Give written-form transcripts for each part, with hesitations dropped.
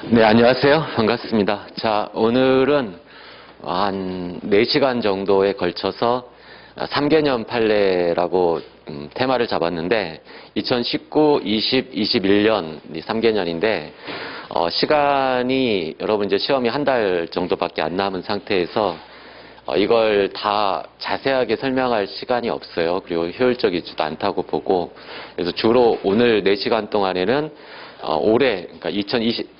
네, 안녕하세요. 반갑습니다. 자, 오늘은 한 4시간 정도에 걸쳐서 3개년 판례라고 테마를 잡았는데 2019, 20, 21년 3개년인데 시간이 여러분 이제 시험이 한 달 정도밖에 안 남은 상태에서 이걸 다 자세하게 설명할 시간이 없어요. 그리고 효율적이지도 않다고 보고, 그래서 주로 오늘 4시간 동안에는 올해, 그러니까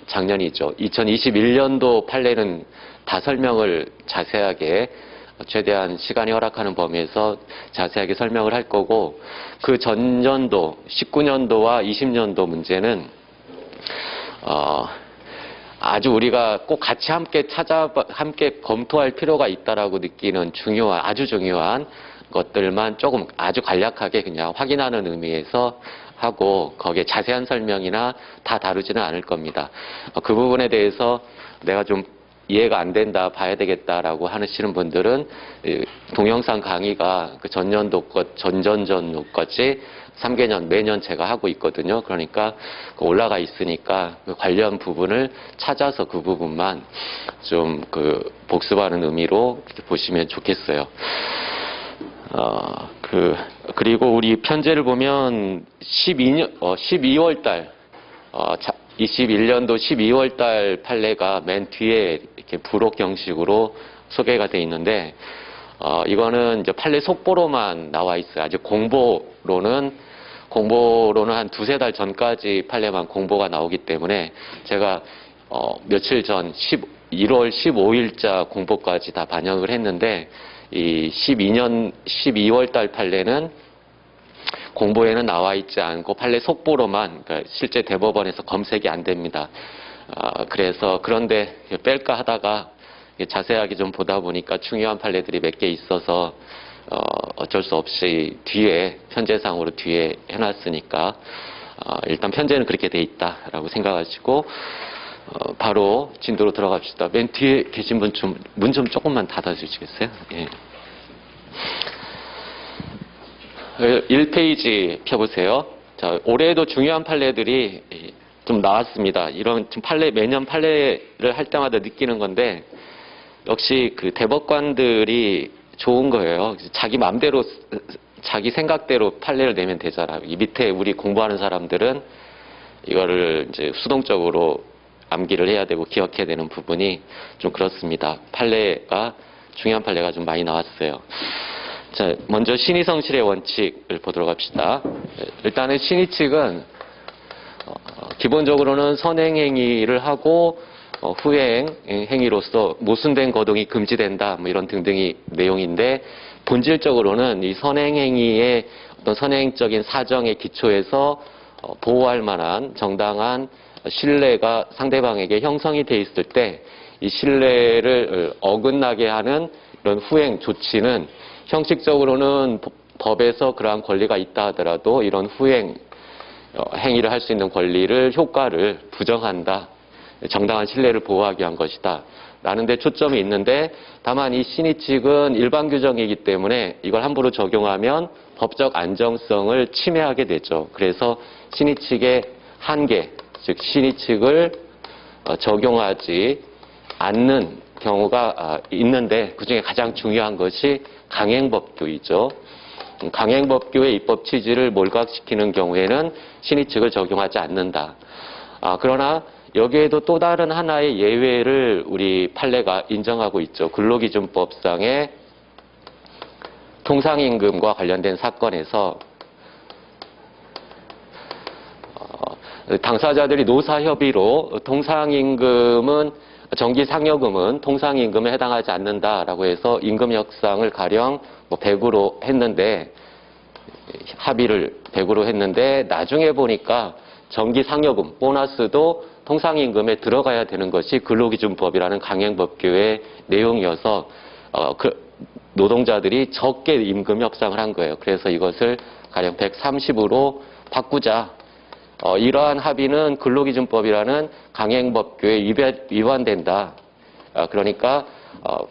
작년이죠. 2021년도 판례는 다 설명을 자세하게 최대한 시간이 허락하는 범위에서 자세하게 설명을 할 거고, 그 전년도 19년도와 20년도 문제는 아주 우리가 꼭 같이 함께 함께 검토할 필요가 있다라고 느끼는 아주 중요한 것들만 조금 아주 간략하게 그냥 확인하는 의미에서 하고, 거기에 자세한 설명이나 다 다루지는 않을 겁니다. 그 부분에 대해서 내가 좀 이해가 안 된다, 봐야 되겠다라고 하시는 분들은 동영상 강의가 그 전년도 것, 전전전도까지 3개년 매년 제가 하고 있거든요. 그러니까 올라가 있으니까 그 관련 부분을 찾아서 그 부분만 좀 복습하는 의미로 이렇게 보시면 좋겠어요. 그리고 우리 편제를 보면 12월 달, 21년도 12월 달 판례가 맨 뒤에 이렇게 부록 형식으로 소개가 돼 있는데, 이거는 이제 판례 속보로만 나와 있어요. 아직 공보로는 한 2-3달 전까지 판례만 공보가 나오기 때문에 제가 며칠 전 1월 15일자 공보까지 다 반영을 했는데, 이 12월 달 판례는 공보에는 나와 있지 않고 판례 속보로만, 그러니까 실제 대법원에서 검색이 안 됩니다. 그래서 그런데 뺄까 하다가 자세하게 좀 보다 보니까 중요한 판례들이 몇 개 있어서 어쩔 수 없이 편제상으로 뒤에 해놨으니까 일단 편제는 그렇게 돼 있다라고 생각하시고 바로 진도로 들어갑시다. 맨 뒤에 계신 분 문 좀 조금만 닫아주시겠어요? 예. 1페이지 펴보세요. 자, 올해도 중요한 판례들이 좀 나왔습니다. 이런 매년 판례를 할 때마다 느끼는 건데, 역시 그 대법관들이 좋은 거예요. 자기 마음대로, 자기 생각대로 판례를 내면 되잖아요. 이 밑에 우리 공부하는 사람들은 이거를 이제 수동적으로 암기를 해야 되고 기억해야 되는 부분이 좀 그렇습니다. 중요한 판례가 좀 많이 나왔어요. 자, 먼저 신의성실의 원칙을 보도록 합시다. 일단은 신의칙은 기본적으로는 선행행위를 하고 후행행위로서 모순된 거동이 금지된다, 뭐 이런 등등의 내용인데, 본질적으로는 이 선행행위의 어떤 선행적인 사정의 기초에서 보호할 만한 정당한 신뢰가 상대방에게 형성이 돼 있을 때 이 신뢰를 어긋나게 하는 이런 후행 조치는 형식적으로는 법에서 그러한 권리가 있다 하더라도 이런 후행 행위를 할 수 있는 효과를 부정한다. 정당한 신뢰를 보호하기 위한 것이다. 라는 데 초점이 있는데, 다만 이 신의칙은 일반 규정이기 때문에 이걸 함부로 적용하면 법적 안정성을 침해하게 되죠. 그래서 신의칙의 한계, 즉 신의칙을 적용하지 않는 경우가 있는데, 그중에 가장 중요한 것이 강행법규이죠. 강행법규의 입법 취지를 몰각시키는 경우에는 신의칙을 적용하지 않는다. 그러나 여기에도 또 다른 하나의 예외를 우리 판례가 인정하고 있죠. 근로기준법상의 통상임금과 관련된 사건에서 당사자들이 노사협의로 정기상여금은 통상임금에 해당하지 않는다라고 해서 임금 협상을 가령 100으로 했는데, 합의를 100으로 했는데, 나중에 보니까 정기상여금, 보너스도 통상임금에 들어가야 되는 것이 근로기준법이라는 강행법규의 내용이어서 노동자들이 적게 임금 협상을 한 거예요. 그래서 이것을 가령 130으로 바꾸자. 이러한 합의는 근로기준법이라는 강행법규에 위반된다. 그러니까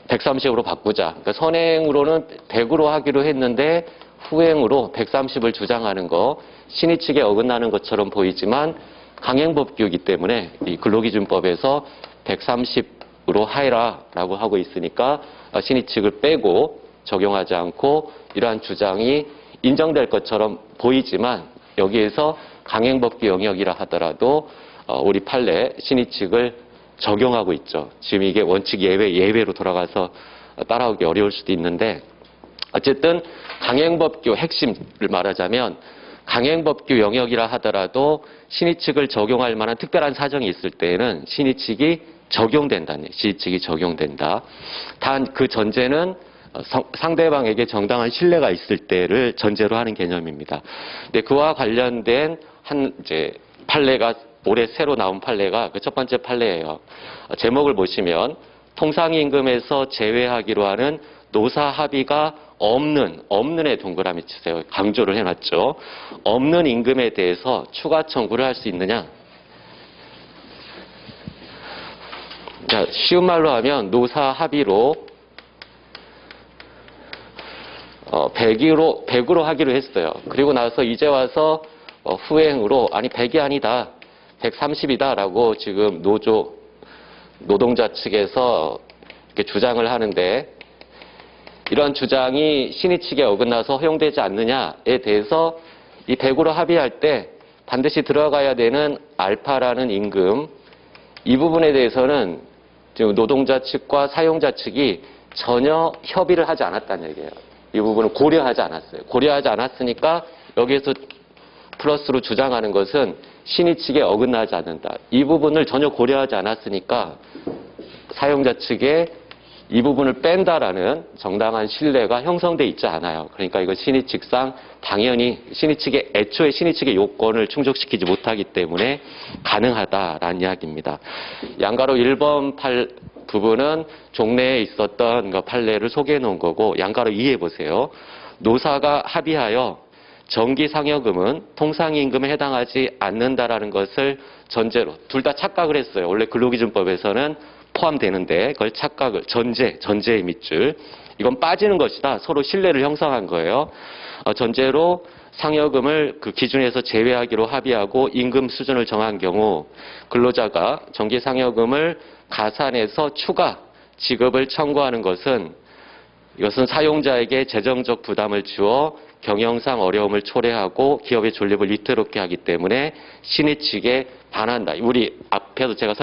130으로 바꾸자. 그러니까 선행으로는 100으로 하기로 했는데 후행으로 130을 주장하는 거, 신의칙에 어긋나는 것처럼 보이지만 강행법규이기 때문에 이 근로기준법에서 130으로 하해라라고 하고 있으니까 신의 측을 빼고 적용하지 않고 이러한 주장이 인정될 것처럼 보이지만 여기에서 강행법규 영역이라 하더라도 우리 판례 신의 측을 적용하고 있죠. 지금 이게 원칙 예외로 돌아가서 따라오기 어려울 수도 있는데 어쨌든 강행법규 핵심을 말하자면 강행법규 영역이라 하더라도 신의 측을 적용할 만한 특별한 사정이 있을 때에는 신의 측이 적용된다는 신의 측이 적용된다. 단 그 전제는 상대방에게 정당한 신뢰가 있을 때를 전제로 하는 개념입니다. 근데 그와 관련된 이제 판례가 올해 새로 나온 판례가 그 첫 번째 판례예요. 제목을 보시면 통상임금에서 제외하기로 하는 노사 합의가 없는에 동그라미 치세요. 강조를 해놨죠. 없는 임금에 대해서 추가 청구를 할 수 있느냐? 자, 쉬운 말로 하면 노사 합의로 100으로 하기로 했어요. 그리고 나서 이제 와서 후행으로 아니 100이 아니다. 130이다 라고 지금 노동자 측에서 이렇게 주장을 하는데 이런 주장이 신의 측에 어긋나서 허용되지 않느냐에 대해서 이 100으로 합의할 때 반드시 들어가야 되는 알파라는 임금 이 부분에 대해서는 지금 노동자 측과 사용자 측이 전혀 협의를 하지 않았다는 얘기예요. 이 부분을 고려하지 않았어요. 고려하지 않았으니까 여기에서 플러스로 주장하는 것은 신의 측에 어긋나지 않는다. 이 부분을 전혀 고려하지 않았으니까 사용자 측에 이 부분을 뺀다라는 정당한 신뢰가 형성돼 있지 않아요. 그러니까 이거 신의 측상 당연히 애초에 신의 측의 요건을 충족시키지 못하기 때문에 가능하다라는 이야기입니다. 양가로 1번 부분은 종래에 있었던 판례를 소개해 놓은 거고 양가로 2해 보세요. 노사가 합의하여 정기상여금은 통상임금에 해당하지 않는다라는 것을 전제로 둘 다 착각을 했어요. 원래 근로기준법에서는 포함되는데 그걸 착각을 전제의 밑줄 이건 빠지는 것이다. 서로 신뢰를 형성한 거예요. 전제로 상여금을 그 기준에서 제외하기로 합의하고 임금 수준을 정한 경우 근로자가 정기상여금을 가산해서 추가 지급을 청구하는 것은 이것은 사용자에게 재정적 부담을 주어 경영상 어려움을 초래하고 기업의 존립을 위태롭게 하기 때문에 신의 측에 반한다. 우리 앞에서 제가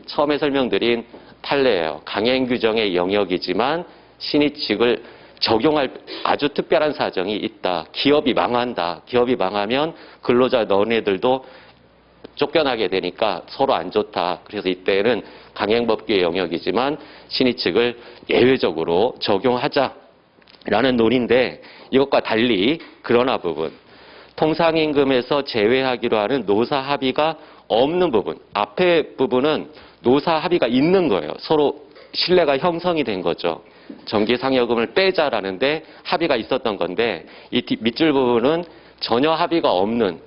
처음에 설명드린 판례예요. 강행 규정의 영역이지만 신의 측을 적용할 아주 특별한 사정이 있다. 기업이 망한다. 기업이 망하면 근로자 너네들도 쫓겨나게 되니까 서로 안 좋다. 그래서 이때는 강행법규의 영역이지만 신의 측을 예외적으로 적용하자라는 논의인데 이것과 달리 그러나 부분 통상임금에서 제외하기로 하는 노사 합의가 없는 부분 앞에 부분은 노사 합의가 있는 거예요. 서로 신뢰가 형성이 된 거죠. 정기상여금을 빼자라는데 합의가 있었던 건데 이 밑줄 부분은 전혀 합의가 없는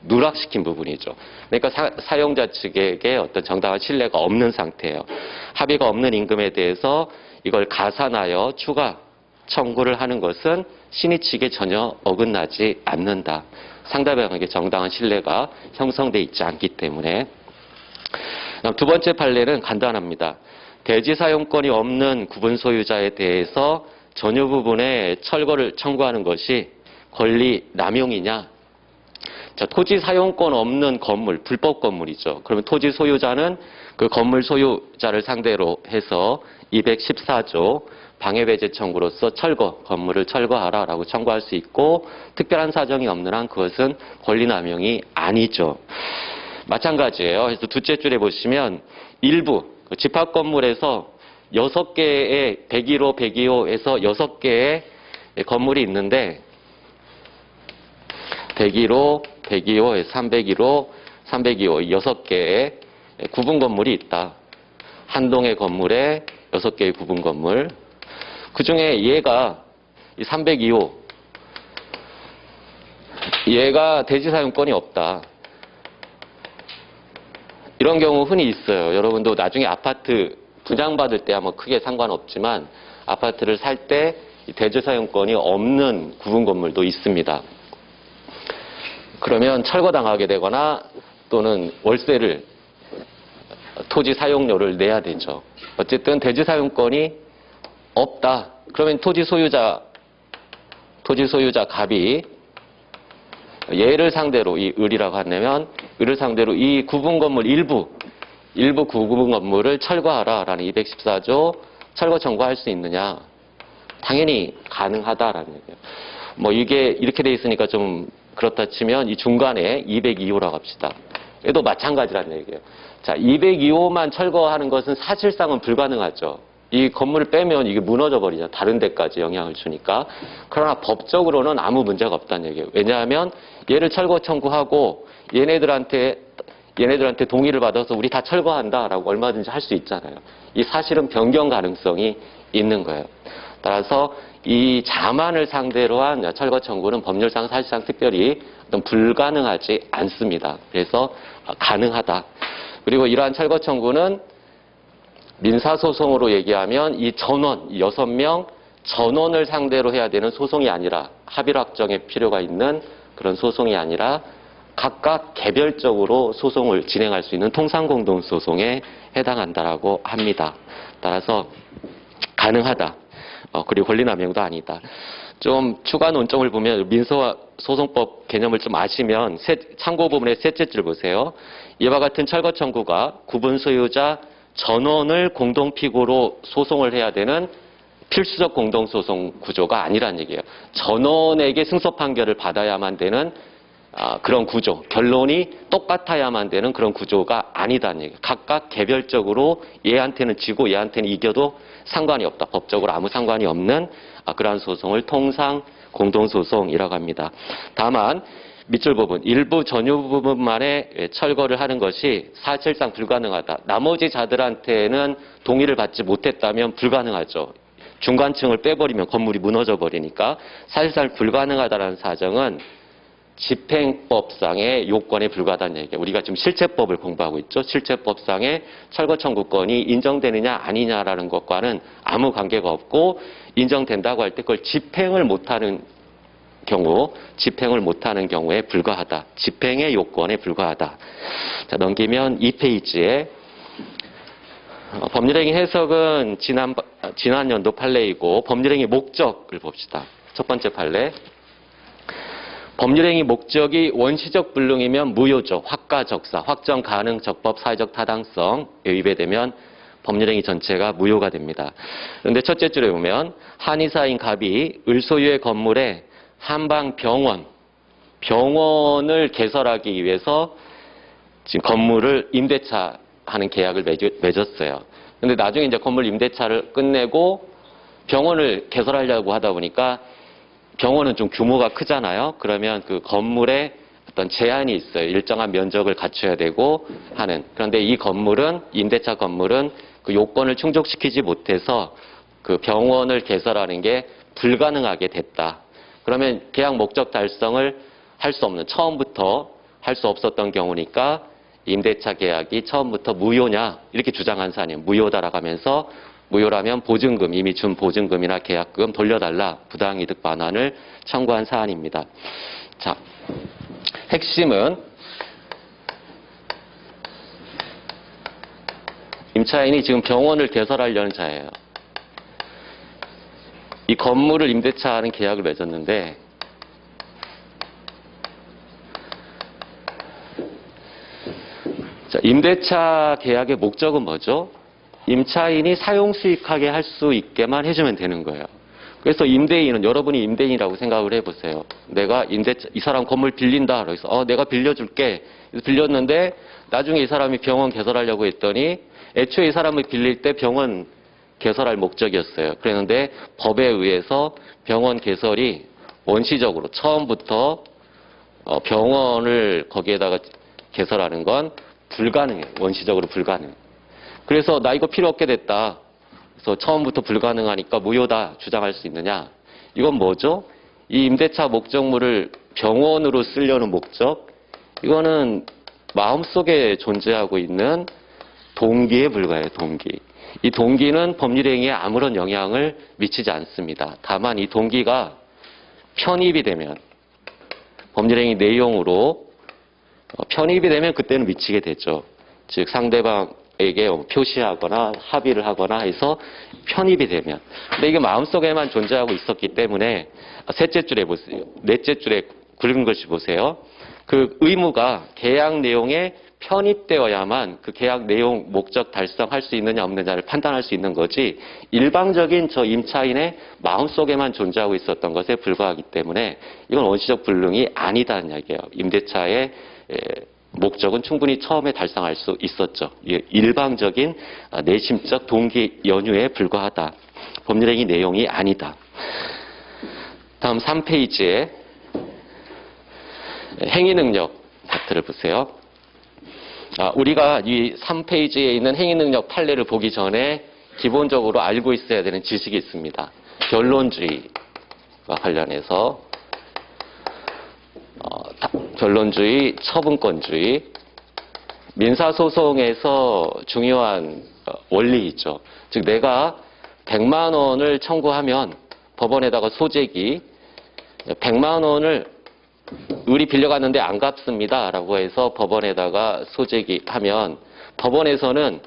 누락시킨 부분이죠. 그러니까 사용자 측에게 어떤 정당한 신뢰가 없는 상태예요. 합의가 없는 임금에 대해서 이걸 가산하여 추가 청구를 하는 것은 신의 측에 전혀 어긋나지 않는다. 상대방에게 정당한 신뢰가 형성돼 있지 않기 때문에. 두 번째 판례는 간단합니다. 대지 사용권이 없는 구분 소유자에 대해서 전유 부분에 철거를 청구하는 것이 권리 남용이냐? 자, 토지 사용권 없는 건물, 불법 건물이죠. 그러면 토지 소유자는 그 건물 소유자를 상대로 해서 214조 방해배제 청구로서 건물을 철거하라라고 청구할 수 있고 특별한 사정이 없는 한 그것은 권리남용이 아니죠. 마찬가지예요. 그래서 둘째 줄에 보시면 일부 집합 건물에서 6개의 101호, 102호에서 6개의 건물이 있는데 101호, 102호, 301호, 302호 6개의 구분 건물이 있다. 한 동의 건물에 6개의 구분 건물. 그 중에 얘가 302호 얘가 대지 사용권이 없다. 이런 경우 흔히 있어요. 여러분도 나중에 아파트 분양받을 때 아마 크게 상관없지만 아파트를 살 때 대지 사용권이 없는 구분 건물도 있습니다. 그러면 철거당하게 되거나 또는 월세를 토지 사용료를 내야 되죠. 어쨌든 대지 사용권이 없다. 그러면 토지 소유자 갑이 얘를 상대로 이 을이라고 한다면 을을 상대로 이 구분 건물 일부 구분 건물을 철거하라라는 214조 철거 청구할 수 있느냐? 당연히 가능하다라는 얘기예요. 뭐 이게 이렇게 돼 있으니까 좀 그렇다 치면 이 중간에 202호라고 합시다. 얘도 마찬가지라는 얘기예요. 자, 202호만 철거하는 것은 사실상은 불가능하죠. 이 건물을 빼면 이게 무너져 버리죠. 다른 데까지 영향을 주니까. 그러나 법적으로는 아무 문제가 없다는 얘기예요. 왜냐하면 얘를 철거 청구하고 얘네들한테 동의를 받아서 우리 다 철거한다라고 얼마든지 할 수 있잖아요. 이 사실은 변경 가능성이 있는 거예요. 따라서 이 자만을 상대로 한 철거 청구는 법률상 사실상 특별히 어떤 불가능하지 않습니다. 그래서 가능하다. 그리고 이러한 철거 청구는 민사소송으로 얘기하면 이 전원, 6명 전원을 상대로 해야 되는 소송이 아니라 합의로 확정의 필요가 있는 그런 소송이 아니라 각각 개별적으로 소송을 진행할 수 있는 통상공동소송에 해당한다라고 합니다. 따라서 가능하다. 그리고 권리남용도 아니다. 좀 추가 논점을 보면 민사소송법 개념을 좀 아시면 참고 부분의 셋째 줄 보세요. 이와 같은 철거 청구가 구분 소유자 전원을 공동피고로 소송을 해야 되는 필수적 공동소송 구조가 아니란 얘기예요. 전원에게 승소 판결을 받아야만 되는 그런 구조, 결론이 똑같아야만 되는 그런 구조가 아니다는 얘기예요. 각각 개별적으로 얘한테는 지고 얘한테는 이겨도 상관이 없다. 법적으로 아무 상관이 없는 그러한 소송을 통상 공동소송이라고 합니다. 다만 밑줄 부분, 일부 전유 부분만의 철거를 하는 것이 사실상 불가능하다. 나머지 자들한테는 동의를 받지 못했다면 불가능하죠. 중간층을 빼버리면 건물이 무너져 버리니까 사실상 불가능하다는 사정은 집행법상의 요건에 불과하다는 얘기예요. 우리가 지금 실체법을 공부하고 있죠. 실체법상의 철거 청구권이 인정되느냐 아니냐라는 것과는 아무 관계가 없고 인정된다고 할 때 그걸 집행을 못하는 경우에 불과하다. 집행의 요건에 불과하다. 자, 넘기면 2페이지에 법률행위 해석은 지난 연도 판례이고 법률행위 목적을 봅시다. 첫 번째 판례. 법률행위 목적이 원시적 불능이면 무효죠. 확가적사, 확정 가능 적법 사회적 타당성에 위배되면 법률행위 전체가 무효가 됩니다. 그런데 첫째 줄에 보면 한의사인 갑이 을소유의 건물에 병원을 개설하기 위해서 지금 건물을 임대차하는 계약을 맺었어요. 근데 나중에 이제 건물 임대차를 끝내고 병원을 개설하려고 하다 보니까 병원은 좀 규모가 크잖아요. 그러면 그 건물에 어떤 제한이 있어요. 일정한 면적을 갖춰야 되고 하는. 그런데 이 건물은, 임대차 건물은 그 요건을 충족시키지 못해서 그 병원을 개설하는 게 불가능하게 됐다. 그러면 계약 목적 달성을 할 수 없는, 처음부터 할 수 없었던 경우니까 임대차 계약이 처음부터 무효냐 이렇게 주장한 사안이에요. 무효다라고 하면서 무효라면 보증금, 이미 준 보증금이나 계약금 돌려달라 부당이득 반환을 청구한 사안입니다. 자, 핵심은 임차인이 지금 병원을 개설하려는 자예요. 이 건물을 임대차하는 계약을 맺었는데 자, 임대차 계약의 목적은 뭐죠? 임차인이 사용 수익하게 할 수 있게만 해주면 되는 거예요. 그래서 임대인은, 여러분이 임대인이라고 생각을 해보세요. 내가 이 사람 건물 빌린다. 그래서 내가 빌려줄게. 그래서 빌렸는데 나중에 이 사람이 병원 개설하려고 했더니 애초에 이 사람을 빌릴 때 병원 개설할 목적이었어요. 그랬는데 법에 의해서 병원 개설이 원시적으로 처음부터 병원을 거기에다가 개설하는 건 불가능해요. 원시적으로 불가능. 그래서 나 이거 필요 없게 됐다. 그래서 처음부터 불가능하니까 무효다 주장할 수 있느냐? 이건 뭐죠? 이 임대차 목적물을 병원으로 쓰려는 목적? 이거는 마음속에 존재하고 있는 동기에 불과해요. 동기. 이 동기는 법률행위에 아무런 영향을 미치지 않습니다. 다만 이 동기가 편입이 되면 법률행위 내용으로 편입이 되면 그때는 미치게 되죠. 즉 상대방에게 표시하거나 합의를 하거나 해서 편입이 되면. 근데 이게 마음속에만 존재하고 있었기 때문에 셋째 줄에 보세요. 넷째 줄에 굵은 글씨 보세요. 그 의무가 계약 내용에 편입되어야만 그 계약 내용 목적 달성할 수 있느냐 없느냐를 판단할 수 있는 거지 일방적인 저 임차인의 마음속에만 존재하고 있었던 것에 불과하기 때문에 이건 원시적 불능이 아니다는 이야기예요. 임대차의 목적은 충분히 처음에 달성할 수 있었죠. 일방적인 내심적 동기 연유에 불과하다. 법률행위 내용이 아니다. 다음 3페이지에 행위능력 파트를 보세요. 우리가 이 3페이지에 있는 행위능력 판례를 보기 전에 기본적으로 알고 있어야 되는 지식이 있습니다. 결론주의와 관련해서 결론주의, 처분권주의, 민사소송에서 중요한 원리이죠. 즉 내가 100만 원을 청구하면 법원에다가 소재기 100만 원을 을이 빌려갔는데 안 갚습니다 라고 해서 법원에다가 소재기 하면 법원에서는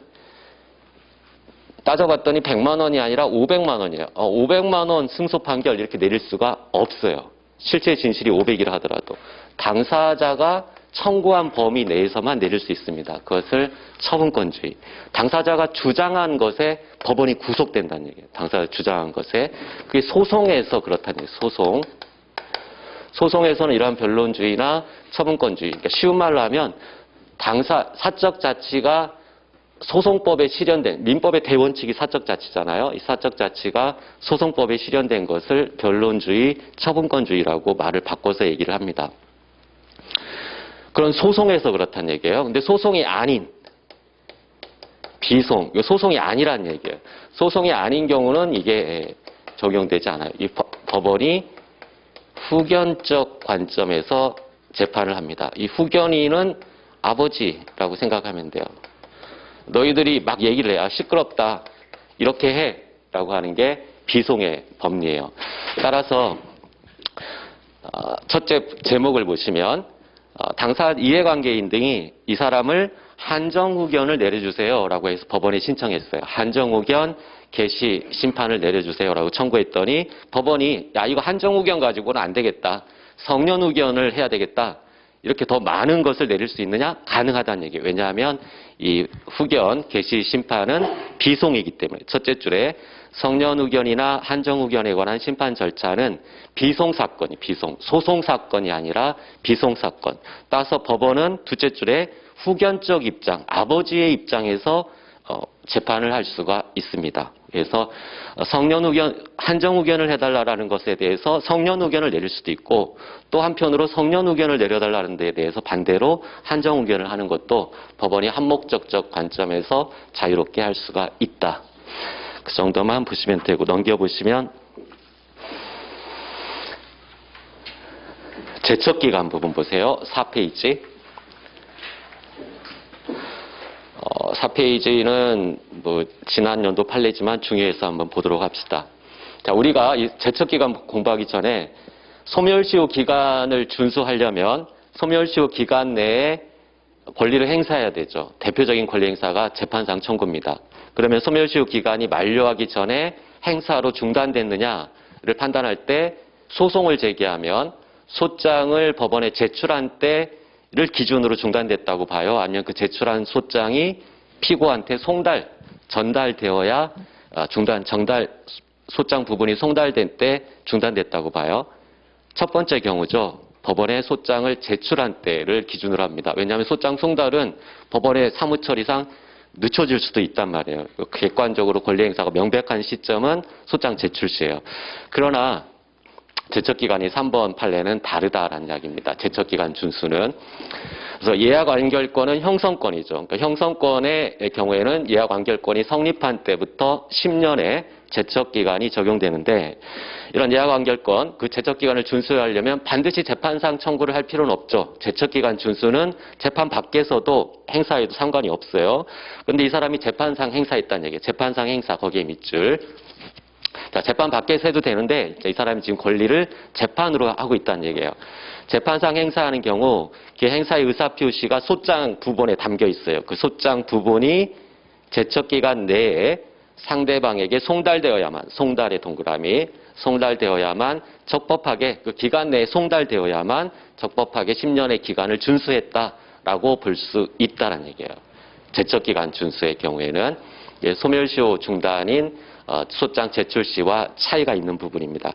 따져봤더니 100만 원이 아니라 500만 원이에요. 500만 원 승소 판결 이렇게 내릴 수가 없어요. 실제 진실이 500이라 하더라도 당사자가 청구한 범위 내에서만 내릴 수 있습니다. 그것을 처분권주의. 당사자가 주장한 것에 법원이 구속된다는 얘기예요. 당사자가 주장한 것에. 그게 소송에서 그렇다는 얘기예요. 소송. 소송에서는 이러한 변론주의나 처분권주의, 그러니까 쉬운 말로 하면 사적 자치가 소송법에 실현된, 민법의 대원칙이 사적 자치잖아요. 이 사적 자치가 소송법에 실현된 것을 변론주의, 처분권주의라고 말을 바꿔서 얘기를 합니다. 그런 소송에서 그렇다는 얘기예요. 근데 소송이 아닌 비송, 소송이 아니란 얘기예요. 소송이 아닌 경우는 이게 적용되지 않아요. 이 법원이 후견적 관점에서 재판을 합니다. 이 후견인은 아버지라고 생각하면 돼요. 너희들이 막 얘기를 해요. 시끄럽다. 이렇게 해. 라고 하는 게 비송의 법리예요. 따라서 첫째 제목을 보시면 당사 이해관계인 등이 이 사람을 한정후견을 내려주세요. 라고 해서 법원에 신청했어요. 한정후견 개시 심판을 내려주세요라고 청구했더니 법원이 야 이거 한정후견 가지고는 안 되겠다. 성년후견을 해야 되겠다. 이렇게 더 많은 것을 내릴 수 있느냐? 가능하다는 얘기예요. 왜냐하면 이 후견 개시 심판은 비송이기 때문에 첫째 줄에 성년후견이나 한정후견에 관한 심판 절차는 비송사건이 소송사건이 아니라 비송사건. 따라서 법원은 둘째 줄에 후견적 입장, 아버지의 입장에서 재판을 할 수가 있습니다. 그래서 성년후견, 한정후견을 해달라는 것에 대해서 성년후견을 내릴 수도 있고 또 한편으로 성년후견을 내려달라는 데에 대해서 반대로 한정후견을 하는 것도 법원이 한목적적 관점에서 자유롭게 할 수가 있다. 그 정도만 보시면 되고 넘겨보시면 제척기간 부분 보세요. 4페이지. 4페이지는 뭐 지난 연도 판례지만 중요해서 한번 보도록 합시다. 자, 우리가 이 제척기간 공부하기 전에 소멸시효 기간을 준수하려면 소멸시효 기간 내에 권리를 행사해야 되죠. 대표적인 권리 행사가 재판상 청구입니다. 그러면 소멸시효 기간이 만료하기 전에 행사로 중단됐느냐를 판단할 때 소송을 제기하면 소장을 법원에 제출한 때를 기준으로 중단됐다고 봐요. 아니면 그 제출한 소장이 피고한테 전달되어야 소장 부분이 송달된 때 중단됐다고 봐요. 첫 번째 경우죠. 법원에 소장을 제출한 때를 기준으로 합니다. 왜냐하면 소장 송달은 법원의 사무처리상 늦춰질 수도 있단 말이에요. 객관적으로 권리행사가 명백한 시점은 소장 제출 시예요. 그러나 제척기간이 3번 판례는 다르다라는 이야기입니다. 제척기간 준수는. 그래서 예약완결권은 형성권이죠. 그러니까 형성권의 경우에는 예약완결권이 성립한 때부터 10년의 제척기간이 적용되는데 이런 예약완결권, 그 제척기간을 준수하려면 반드시 재판상 청구를 할 필요는 없죠. 제척기간 준수는 재판 밖에서도 행사해도 상관이 없어요. 그런데 이 사람이 재판상 행사했다는 얘기예요. 재판상 행사, 거기에 밑줄. 자, 재판 밖에서 해도 되는데 이 사람이 지금 권리를 재판으로 하고 있다는 얘기예요. 재판상 행사하는 경우 그 행사의 의사표시가 소장 부본에 담겨 있어요. 그 소장 부본이 제척기간 내에 상대방에게 송달되어야만, 송달의 동그라미, 송달되어야만 적법하게, 그 기간 내에 송달되어야만 적법하게 10년의 기간을 준수했다라고 볼 수 있다는 얘기예요. 제척기간 준수의 경우에는 소멸시효 중단인 소장 제출 시와 차이가 있는 부분입니다.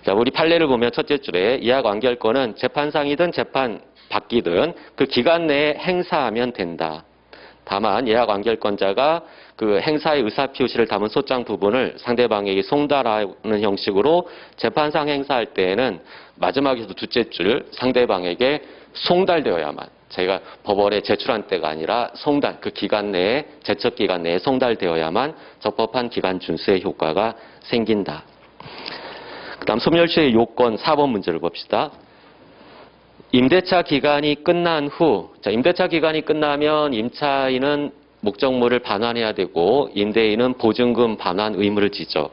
자, 우리 판례를 보면 첫째 줄에 이하 완결권은 재판상이든 재판 밖이든 그 기간 내에 행사하면 된다. 다만 예약 완결권자가 그 행사의 의사표시를 담은 소장 부분을 상대방에게 송달하는 형식으로 재판상 행사할 때에는 마지막에서 둘째 줄 상대방에게 송달되어야만, 저희가 법원에 제출한 때가 아니라 송달, 그 기간 내에, 제척 기간 내에 송달되어야만 적법한 기간 준수의 효과가 생긴다. 그 다음 소멸시효의 요건 4번 문제를 봅시다. 임대차 기간이 끝난 후, 자, 임대차 기간이 끝나면 임차인은 목적물을 반환해야 되고 임대인은 보증금 반환 의무를 지죠.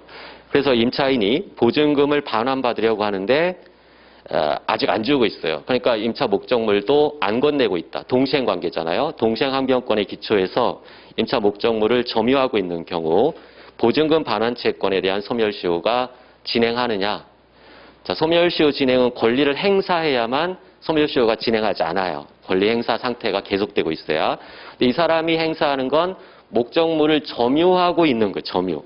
그래서 임차인이 보증금을 반환받으려고 하는데 아직 안 주고 있어요. 그러니까 임차 목적물도 안 건네고 있다. 동시행 관계잖아요. 동시행 항변권에 기초해서 임차 목적물을 점유하고 있는 경우 보증금 반환 채권에 대한 소멸시효가 진행하느냐. 자, 소멸시효 진행은 권리를 행사해야만 소멸시효가 진행하지 않아요. 권리 행사 상태가 계속되고 있어야. 근데 이 사람이 행사하는 건 목적물을 점유하고 있는 거예요. 점유.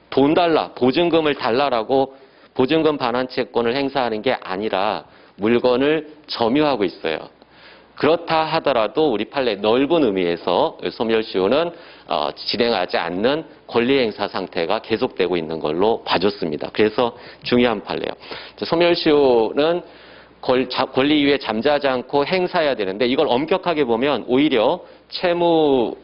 돈 달라, 보증금을 달라라고 보증금 반환 채권을 행사하는 게 아니라 물건을 점유하고 있어요. 그렇다 하더라도 우리 판례 넓은 의미에서 소멸시효는 진행하지 않는 권리 행사 상태가 계속되고 있는 걸로 봐줬습니다. 그래서 중요한 판례예요. 소멸시효는 권리 이후에 잠자지 않고 행사해야 되는데 이걸 엄격하게 보면 오히려 채무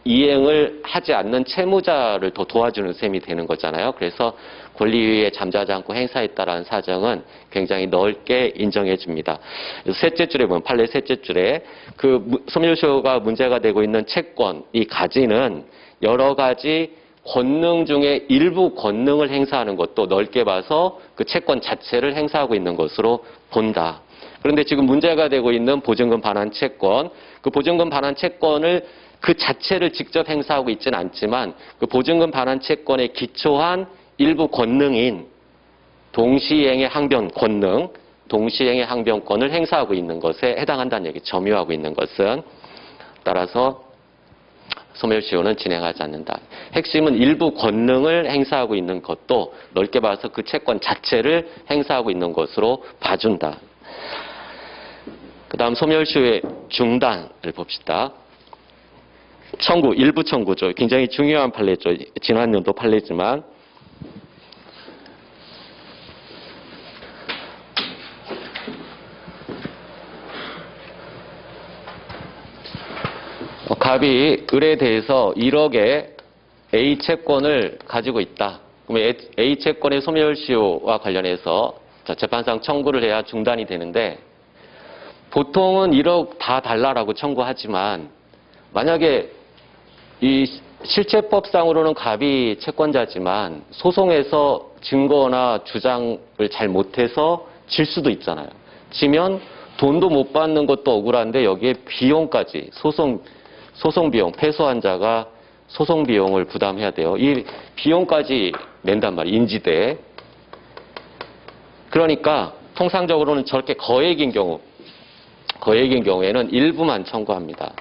이행을 하지 않는 채무자를 더 도와주는 셈이 되는 거잖아요. 그래서 권리 이후에 잠자지 않고 행사했다라는 사정은 굉장히 넓게 인정해 줍니다. 셋째 줄에 보면 판례 셋째 줄에 그 소멸시효가 문제가 되고 있는 채권이 가지는 여러 가지 권능 중에 일부 권능을 행사하는 것도 넓게 봐서 그 채권 자체를 행사하고 있는 것으로 본다. 그런데 지금 문제가 되고 있는 보증금 반환 채권, 그 보증금 반환 채권을 그 자체를 직접 행사하고 있지는 않지만 그 보증금 반환 채권에 기초한 일부 권능인 동시행의 항변 권능, 동시행의 항변권을 행사하고 있는 것에 해당한다는 얘기, 점유하고 있는 것은. 따라서 소멸시효는 진행하지 않는다. 핵심은 일부 권능을 행사하고 있는 것도 넓게 봐서 그 채권 자체를 행사하고 있는 것으로 봐준다. 그 다음 소멸시효의 중단을 봅시다. 청구, 일부 청구죠. 굉장히 중요한 판례죠. 지난 연도 판례지만. 갑이 을에 대해서 1억의 A 채권을 가지고 있다. 그러면 A 채권의 소멸시효와 관련해서 재판상 청구를 해야 중단이 되는데 보통은 1억 다 달라라고 청구하지만 만약에 이 실체법상으로는 갑이 채권자지만 소송에서 증거나 주장을 잘 못해서 질 수도 있잖아요. 지면 돈도 못 받는 것도 억울한데 여기에 비용까지 소송 비용, 패소한 자가 소송 비용을 부담해야 돼요. 이 비용까지 낸단 말이에요. 인지대. 그러니까 통상적으로는 저렇게 거액인 경우에는 일부만 청구합니다.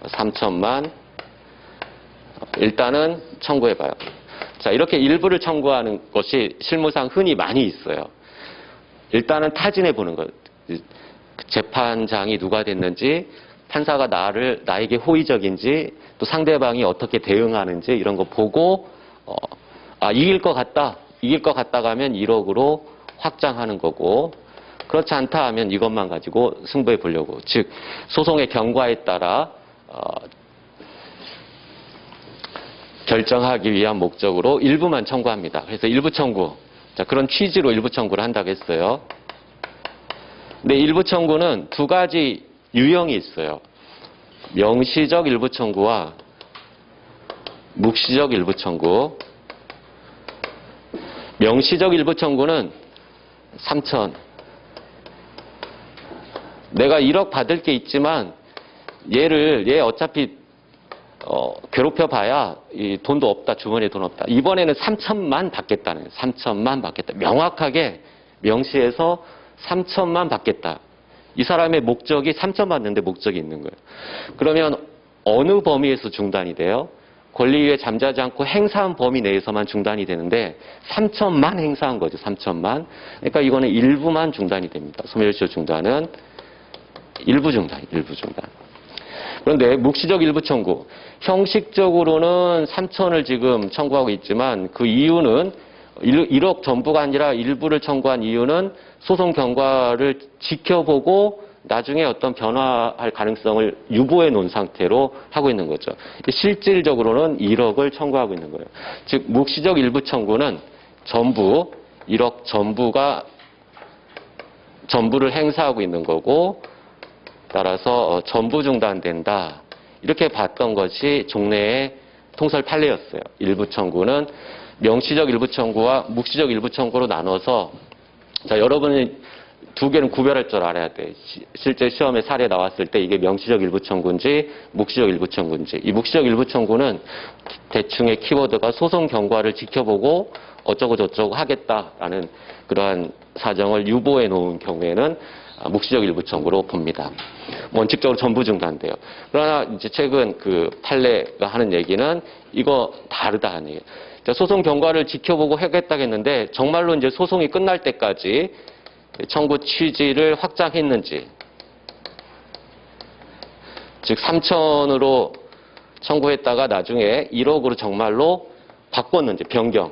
3천만. 일단은 청구해봐요. 자, 이렇게 일부를 청구하는 것이 실무상 흔히 많이 있어요. 일단은 타진해 보는 것. 재판장이 누가 됐는지, 판사가 나에게 호의적인지, 또 상대방이 어떻게 대응하는지 이런 거 보고 이길 것 같다가 하면 1억으로 확장하는 거고, 그렇지 않다 하면 이것만 가지고 승부해 보려고. 즉 소송의 경과에 따라 결정하기 위한 목적으로 일부만 청구합니다. 그래서 일부 청구. 자, 그런 취지로 일부 청구를 한다고 했어요. 근데 일부 청구는 두 가지 유형이 있어요. 명시적 일부 청구와 묵시적 일부 청구. 명시적 일부 청구는 3천, 내가 1억 받을 게 있지만 얘 어차피 괴롭혀 봐야 이 돈도 없다, 주머니에 돈 없다. 이번에는 3천만 받겠다는 거예요. 3천만 받겠다. 명확하게 명시해서 3천만 받겠다. 이 사람의 목적이 3천 받는데 목적이 있는 거예요. 그러면 어느 범위에서 중단이 돼요? 권리위에 잠자지 않고 행사한 범위 내에서만 중단이 되는데 3천만 행사한 거죠. 3천만. 그러니까 이거는 일부만 중단이 됩니다. 소멸시효 중단은 일부 중단. 그런데 묵시적 일부 청구. 형식적으로는 3천을 지금 청구하고 있지만 그 이유는 1억 전부가 아니라 일부를 청구한 이유는 소송 경과를 지켜보고 나중에 어떤 변화할 가능성을 유보해 놓은 상태로 하고 있는 거죠. 실질적으로는 1억을 청구하고 있는 거예요. 즉 묵시적 일부 청구는 전부 1억 전부를 행사하고 있는 거고 따라서 전부 중단된다. 이렇게 봤던 것이 종래의 통설 판례였어요. 일부 청구는 명시적 일부 청구와 묵시적 일부 청구로 나눠서 자 여러분이 두 개는 구별할 줄 알아야 돼. 실제 시험에 사례 나왔을 때 이게 명시적 일부 청구인지 묵시적 일부 청구인지. 이 묵시적 일부 청구는 대충의 키워드가 소송 경과를 지켜보고 어쩌고 저쩌고 하겠다라는 그러한 사정을 유보해 놓은 경우에는 묵시적 일부 청구로 봅니다. 원칙적으로 전부 중단돼요. 그러나 이제 최근 그 판례가 하는 얘기는 이거 다르다는 얘기예요. 소송 경과를 지켜보고 하겠다겠는데 정말로 이제 소송이 끝날 때까지 청구 취지를 확장했는지, 즉 3천으로 청구했다가 나중에 1억으로 정말로 바꿨는지, 변경,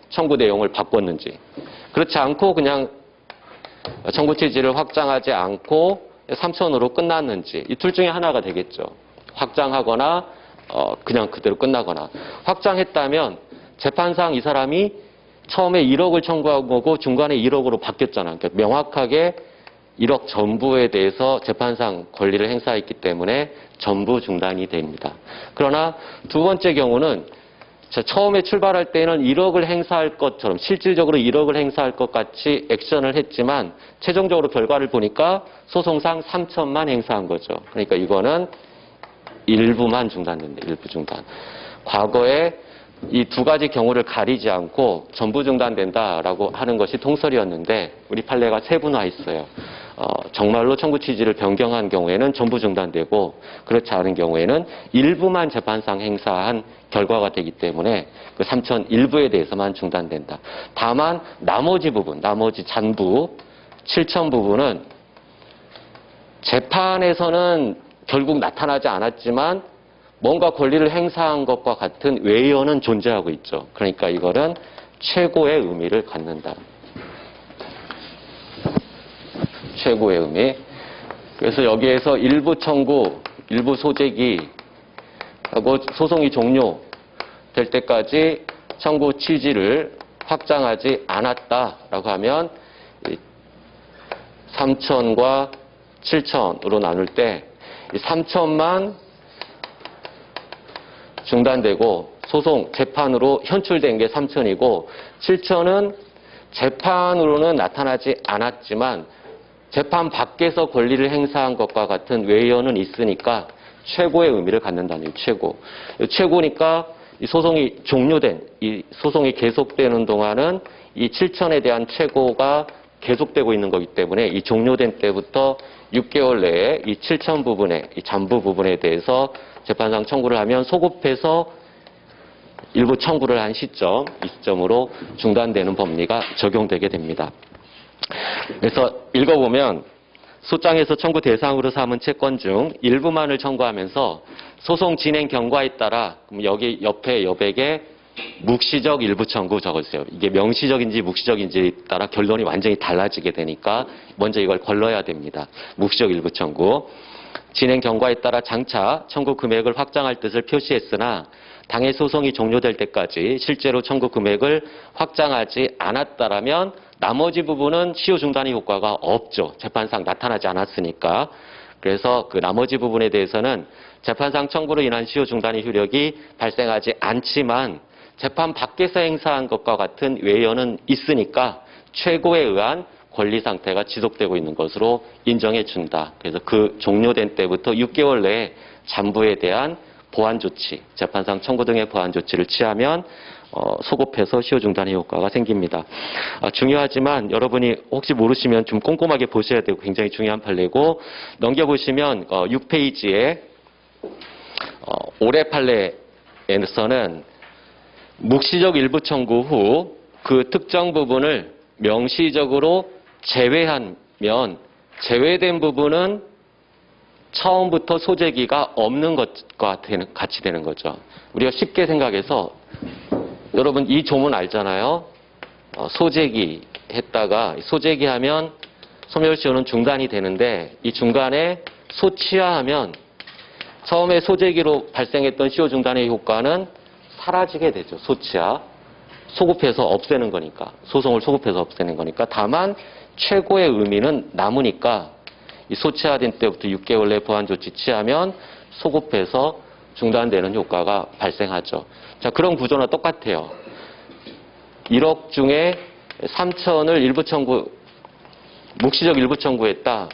청구 내용을 바꿨는지, 그렇지 않고 그냥 청구 취지를 확장하지 않고 3천으로 끝났는지 이 둘 중에 하나가 되겠죠. 확장하거나 그냥 그대로 끝나거나. 확장했다면 재판상 이 사람이 처음에 1억을 청구한 거고 중간에 1억으로 바뀌었잖아. 그러니까 명확하게 1억 전부에 대해서 재판상 권리를 행사했기 때문에 전부 중단이 됩니다. 그러나 두 번째 경우는 처음에 출발할 때는 1억을 행사할 것처럼 실질적으로 1억을 행사할 것 같이 액션을 했지만 최종적으로 결과를 보니까 소송상 3천만 행사한 거죠. 그러니까 이거는 일부만 중단된다. 일부 중단. 과거에 이 두 가지 경우를 가리지 않고 전부 중단된다라고 하는 것이 통설이었는데 우리 판례가 세분화했어요. 정말로 청구 취지를 변경한 경우에는 전부 중단되고 그렇지 않은 경우에는 일부만 재판상 행사한 결과가 되기 때문에 그 3천 일부에 대해서만 중단된다. 다만 나머지 부분, 나머지 잔부 7천 부분은 재판에서는 결국 나타나지 않았지만 뭔가 권리를 행사한 것과 같은 외연은 존재하고 있죠. 그러니까 이거는 최고의 의미를 갖는다. 최고의 의미. 그래서 여기에서 일부 청구, 일부 소재기 하고 소송이 종료될 때까지 청구 취지를 확장하지 않았다라고 하면 3천과 7천으로 나눌 때 3천만 중단되고 소송, 재판으로 현출된 게 3천이고 7천은 재판으로는 나타나지 않았지만 재판 밖에서 권리를 행사한 것과 같은 외연은 있으니까 최고의 의미를 갖는다는 거예요. 최고. 최고니까 이 소송이 종료된, 이 소송이 계속되는 동안은 이 7천에 대한 최고가 계속되고 있는 거기 때문에 이 종료된 때부터 6개월 내에 이 7천 부분에, 이 잔부 부분에 대해서 재판상 청구를 하면 소급해서 일부 청구를 한 시점, 이 시점으로 중단되는 법리가 적용되게 됩니다. 그래서 읽어보면 소장에서 청구 대상으로 삼은 채권 중 일부만을 청구하면서 소송 진행 경과에 따라 그럼 여기 옆에 여백에 묵시적 일부 청구 적어주세요. 이게 명시적인지 묵시적인지에 따라 결론이 완전히 달라지게 되니까 먼저 이걸 걸러야 됩니다. 묵시적 일부 청구. 진행 경과에 따라 장차 청구 금액을 확장할 뜻을 표시했으나 당해 소송이 종료될 때까지 실제로 청구 금액을 확장하지 않았다라면 나머지 부분은 시효 중단의 효과가 없죠. 재판상 나타나지 않았으니까. 그래서 그 나머지 부분에 대해서는 재판상 청구로 인한 시효 중단의 효력이 발생하지 않지만 재판 밖에서 행사한 것과 같은 외연은 있으니까 최고에 의한 권리 상태가 지속되고 있는 것으로 인정해 준다. 그래서 그 종료된 때부터 6개월 내에 잠부에 대한 보완 조치, 재판상 청구 등의 보완 조치를 취하면 소급해서 시효 중단의 효과가 생깁니다. 중요하지만 여러분이 혹시 모르시면 좀 꼼꼼하게 보셔야 되고 굉장히 중요한 판례고, 넘겨보시면 6페이지에 올해 판례에서는 묵시적 일부 청구 후 그 특정 부분을 명시적으로 제외하면 제외된 부분은 처음부터 소재기가 없는 것과 같이 되는 거죠. 우리가 쉽게 생각해서 여러분 이 조문 알잖아요. 소재기 했다가 소재기 하면 소멸시효는 중단이 되는데 이 중간에 소치하하면 처음에 소재기로 발생했던 시효 중단의 효과는 사라지게 되죠. 소치하. 소급해서 없애는 거니까. 소송을 소급해서 없애는 거니까. 다만 최고의 의미는 남으니까 이 소치하된 때부터 6개월 내 보완 조치 취하면 소급해서 중단되는 효과가 발생하죠. 자, 그런 구조나 똑같아요. 1억 중에 3천을 일부 청구, 묵시적 일부 청구했다.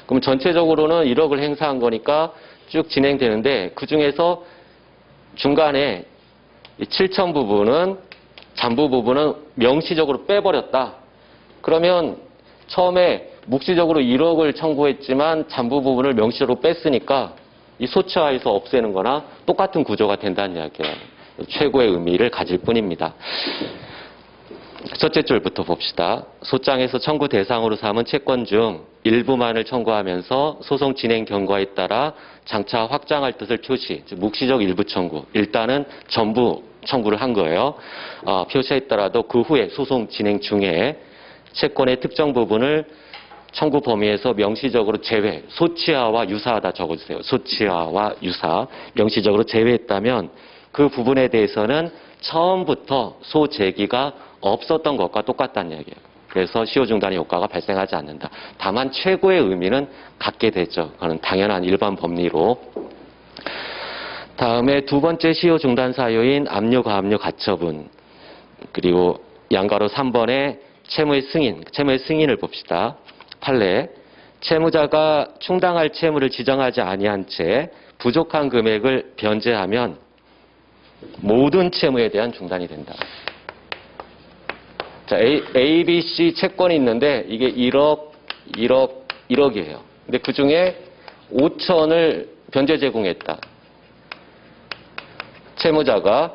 그럼 전체적으로는 1억을 행사한 거니까 쭉 진행되는데 그 중에서 중간에 7천 부분은 잠부 부분은 명시적으로 빼버렸다. 그러면 처음에 묵시적으로 1억을 청구했지만 잠부 부분을 명시적으로 뺐으니까 이 소치하에서 없애는 거나 똑같은 구조가 된다는 이야기예요. 최고의 의미를 가질 뿐입니다. 첫째 줄부터 봅시다. 소장에서 청구 대상으로 삼은 채권 중 일부만을 청구하면서 소송 진행 경과에 따라 장차 확장할 뜻을 표시, 즉 묵시적 일부 청구. 일단은 전부 청구를 한 거예요. 표시했더라도 그 후에 소송 진행 중에 채권의 특정 부분을 청구 범위에서 명시적으로 제외, 소치하와 유사하다 적어주세요. 소치하와 유사, 명시적으로 제외했다면 그 부분에 대해서는 처음부터 소재기가 없었던 것과 똑같다는 이야기예요. 그래서 시효 중단의 효과가 발생하지 않는다. 다만 최고의 의미는 갖게 되죠. 그건 당연한 일반 법리로. 다음에 두 번째 시효 중단 사유인 압류, 가압류, 가처분. 그리고 양가로 3번의 채무의 승인, 채무의 승인을 봅시다. 판례. 채무자가 충당할 채무를 지정하지 아니한 채 부족한 금액을 변제하면 모든 채무에 대한 중단이 된다. 자, A, B, C 채권이 있는데 이게 1억, 1억, 1억이에요. 근데 그 중에 5천을 변제 제공했다. 채무자가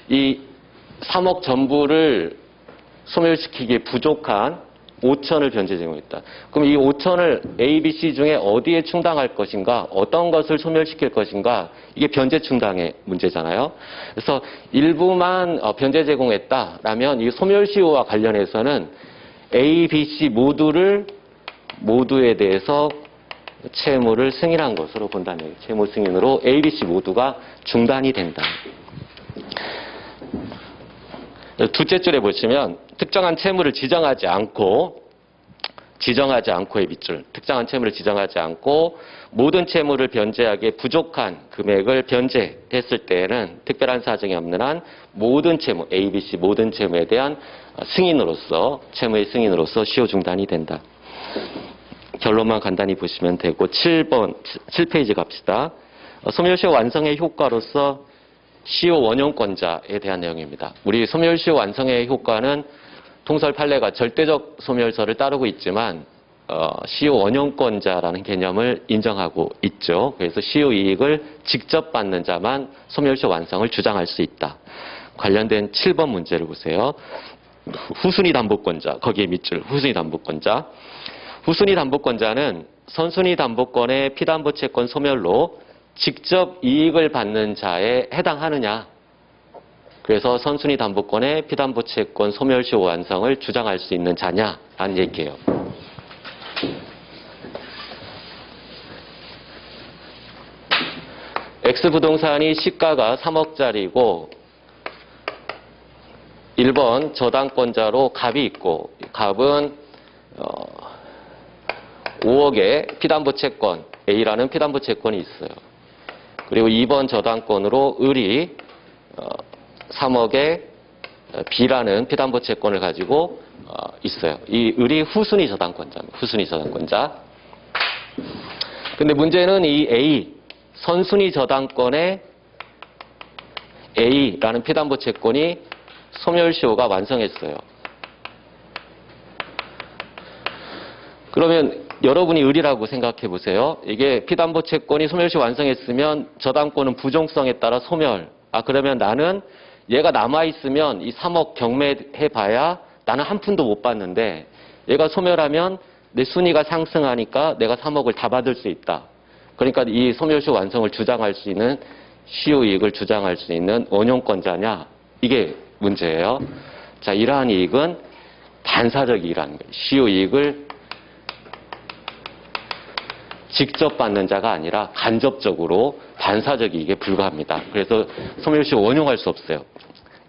이 3억 전부를 소멸시키기에 부족한 5천을 변제 제공했다. 그럼 이 5천을 A, B, C 중에 어디에 충당할 것인가, 어떤 것을 소멸시킬 것인가, 이게 변제 충당의 문제잖아요. 그래서 일부만 변제 제공했다라면 이 소멸시효와 관련해서는 A, B, C 모두에 대해서 채무를 승인한 것으로 본다는 얘기예요. 채무 승인으로 A, B, C 모두가 중단이 된다. 두째 줄에 보시면 특정한 채무를 지정하지 않고의 밑줄, 특정한 채무를 지정하지 않고 모든 채무를 변제하기에 부족한 금액을 변제했을 때에는 특별한 사정이 없는 한 모든 채무, A, B, C 모든 채무에 대한 승인으로서, 채무의 승인으로서 시효 중단이 된다. 결론만 간단히 보시면 되고 7페이지 갑시다. 소멸시효 완성의 효과로서 시효 원용권자에 대한 내용입니다. 우리 소멸시효 완성의 효과는 통설 판례가 절대적 소멸서를 따르고 있지만 시효 원용권자라는 개념을 인정하고 있죠. 그래서 시효 이익을 직접 받는 자만 소멸시효 완성을 주장할 수 있다. 관련된 7번 문제를 보세요. 후순위 담보권자, 거기에 밑줄 후순위 담보권자. 후순위 담보권자는 선순위 담보권의 피담보 채권 소멸로 직접 이익을 받는 자에 해당하느냐. 그래서 선순위 담보권의 피담보 채권 소멸시효 완성을 주장할 수 있는 자냐라는 얘기예요. X부동산이 시가가 3억짜리고 1번 저당권자로 갑이 있고 갑은 5억의 피담보 채권 A라는 피담보 채권이 있어요. 그리고 2번 저당권으로 을이 3억의 B라는 피담보 채권을 가지고 있어요. 이 을이 후순위 저당권자입니다. 후순위 저당권자. 근데 문제는 이 A, 선순위 저당권의 A라는 피담보 채권이 소멸시효가 완성했어요. 그러면 여러분이 을이라고 생각해 보세요. 이게 피담보 채권이 소멸시 완성했으면 저당권은 부종성에 따라 소멸. 그러면 나는 얘가 남아있으면 이 3억 경매해봐야 나는 한 푼도 못 받는데 얘가 소멸하면 내 순위가 상승하니까 내가 3억을 다 받을 수 있다. 그러니까 이 소멸시 완성을 주장할 수 있는 시효이익을 주장할 수 있는 원용권자냐? 이게 문제예요. 자, 이러한 이익은 반사적 이익이라는 거예요. 시효이익을 직접 받는 자가 아니라 간접적으로 반사적 이익에 불과합니다. 그래서 소멸시 원용할 수 없어요.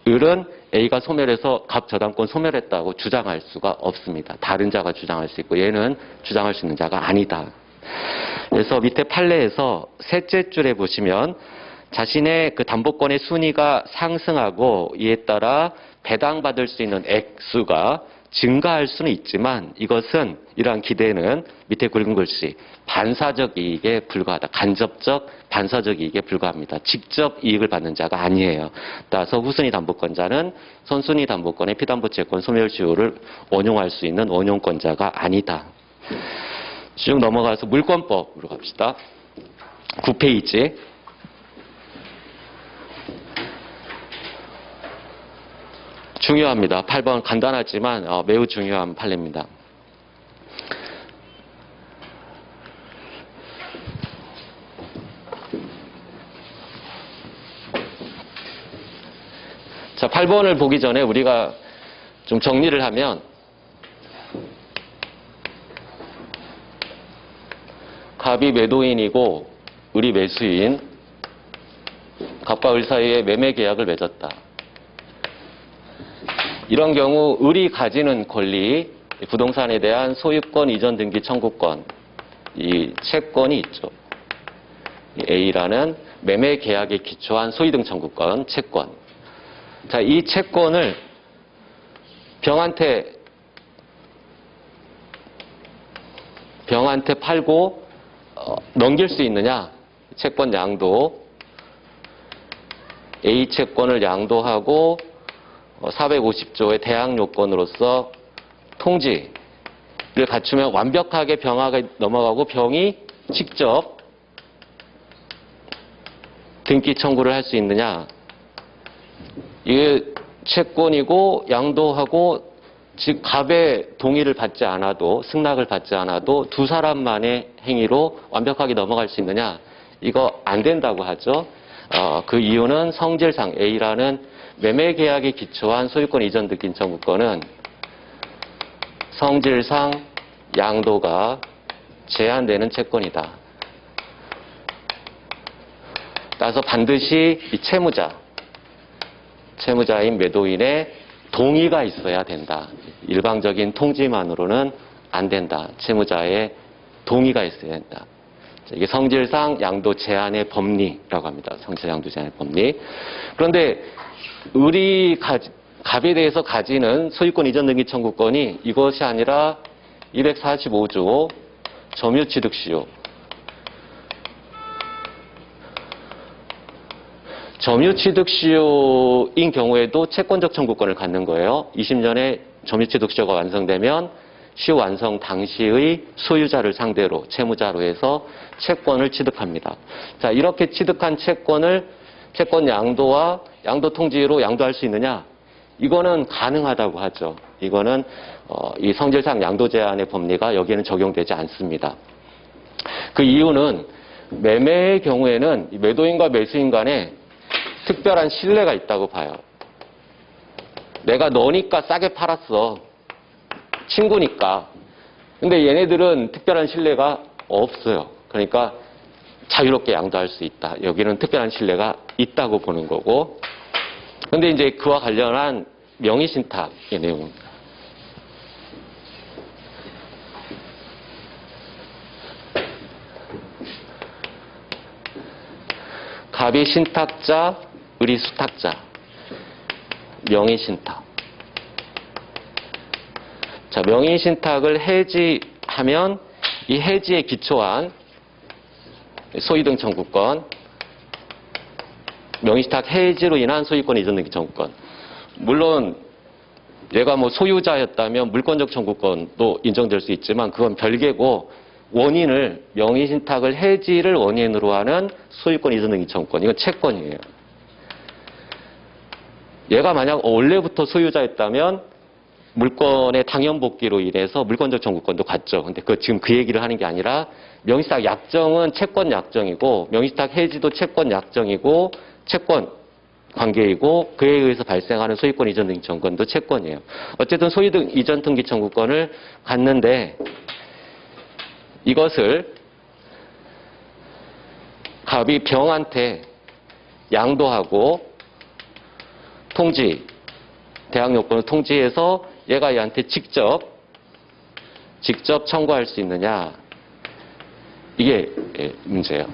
을은 A가 소멸해서 갑 저당권 소멸했다고 주장할 수가 없습니다. 다른 자가 주장할 수 있고 얘는 주장할 수 있는 자가 아니다. 그래서 밑에 판례에서 셋째 줄에 보시면 자신의 그 담보권의 순위가 상승하고 이에 따라 배당받을 수 있는 액수가 증가할 수는 있지만 이것은 이러한 기대는 밑에 굵은 글씨 반사적 이익에 불과하다. 간접적 반사적 이익에 불과합니다. 직접 이익을 받는 자가 아니에요. 따라서 후순위 담보권자는 선순위 담보권의 피담보채권 소멸시효를 원용할 수 있는 원용권자가 아니다. 쭉 넘어가서 물권법으로 갑시다. 9페이지. 중요합니다. 8번 간단하지만 매우 중요한 판례입니다. 자, 8번을 보기 전에 우리가 좀 정리를 하면 갑이 매도인이고 을이 매수인, 갑과 을 사이에 매매 계약을 맺었다. 이런 경우 을이 가지는 권리, 부동산에 대한 소유권 이전 등기 청구권, 이 채권이 있죠. A라는 매매 계약에 기초한 소유등 청구권, 채권. 자, 이 채권을 병한테 팔고 넘길 수 있느냐? 채권 양도, A 채권을 양도하고 450조의 대항 요건으로서 통지를 갖추면 완벽하게 병하게 넘어가고 병이 직접 등기 청구를 할 수 있느냐. 이게 채권이고 양도하고 즉 갑의 동의를 받지 않아도 승낙을 받지 않아도 두 사람만의 행위로 완벽하게 넘어갈 수 있느냐. 이거 안 된다고 하죠. 그 이유는 성질상 A라는 매매 계약에 기초한 소유권 이전 등기 청구권은 성질상 양도가 제한되는 채권이다. 따라서 반드시 이 채무자인 매도인의 동의가 있어야 된다. 일방적인 통지만으로는 안 된다. 채무자의 동의가 있어야 된다. 이게 성질상 양도 제한의 법리라고 합니다. 성질 양도 제한의 법리. 그런데 을이 갑에 대해서 가지는 소유권 이전 등기 청구권이 이것이 아니라 245조 점유취득시효. 점유취득시효인 경우에도 채권적 청구권을 갖는 거예요. 20년에 점유취득시효가 완성되면 시효 완성 당시의 소유자를 상대로 채무자로 해서 채권을 취득합니다. 자, 이렇게 취득한 채권을 채권 양도와 양도 통지로 양도할 수 있느냐? 이거는 가능하다고 하죠. 이거는 이 성질상 양도 제한의 법리가 여기에는 적용되지 않습니다. 그 이유는 매매의 경우에는 매도인과 매수인 간에 특별한 신뢰가 있다고 봐요. 내가 너니까 싸게 팔았어. 친구니까. 근데 얘네들은 특별한 신뢰가 없어요. 그러니까 자유롭게 양도할 수 있다. 여기는 특별한 신뢰가 있다고 보는 거고. 근데 이제 그와 관련한 명의신탁의 내용입니다. 갑이 신탁자, 을이 수탁자. 명의신탁. 자, 명의신탁을 해지하면 이 해지에 기초한 소유등 청구권, 명의신탁 해지로 인한 소유권 이전 등기 청구권. 물론 얘가 뭐 소유자였다면 물권적 청구권도 인정될 수 있지만 그건 별개고, 원인을 명의신탁을 해지를 원인으로 하는 소유권 이전 등기 청구권, 이건 채권이에요. 얘가 만약 원래부터 소유자였다면 물권의 당연복귀로 인해서 물권적 청구권도 갖죠. 근데 지금 그 얘기를 하는 게 아니라, 명의신탁 약정은 채권 약정이고, 명의신탁 해지도 채권 약정이고, 채권 관계이고, 그에 의해서 발생하는 소유권 이전 등기 청구권도 채권이에요. 어쨌든 소유등 이전 등기 청구권을 갖는데, 이것을 갑이 병한테 양도하고 통지, 대항 요건을 통지해서 얘가 얘한테 직접 청구할 수 있느냐, 이게 문제예요.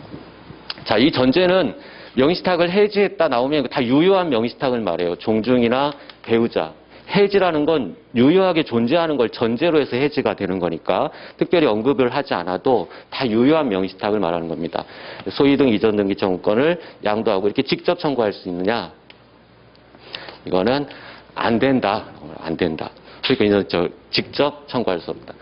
자, 이 전제는 명의신탁을 해지했다 나오면 다 유효한 명의신탁을 말해요. 종중이나 배우자. 해지라는 건 유효하게 존재하는 걸 전제로 해서 해지가 되는 거니까 특별히 언급을 하지 않아도 다 유효한 명의신탁을 말하는 겁니다. 소유등 이전 등기 청구권을 양도하고 이렇게 직접 청구할 수 있느냐? 이거는 안 된다. 안 된다. 그러니까 이제 직접 청구할 수 없다.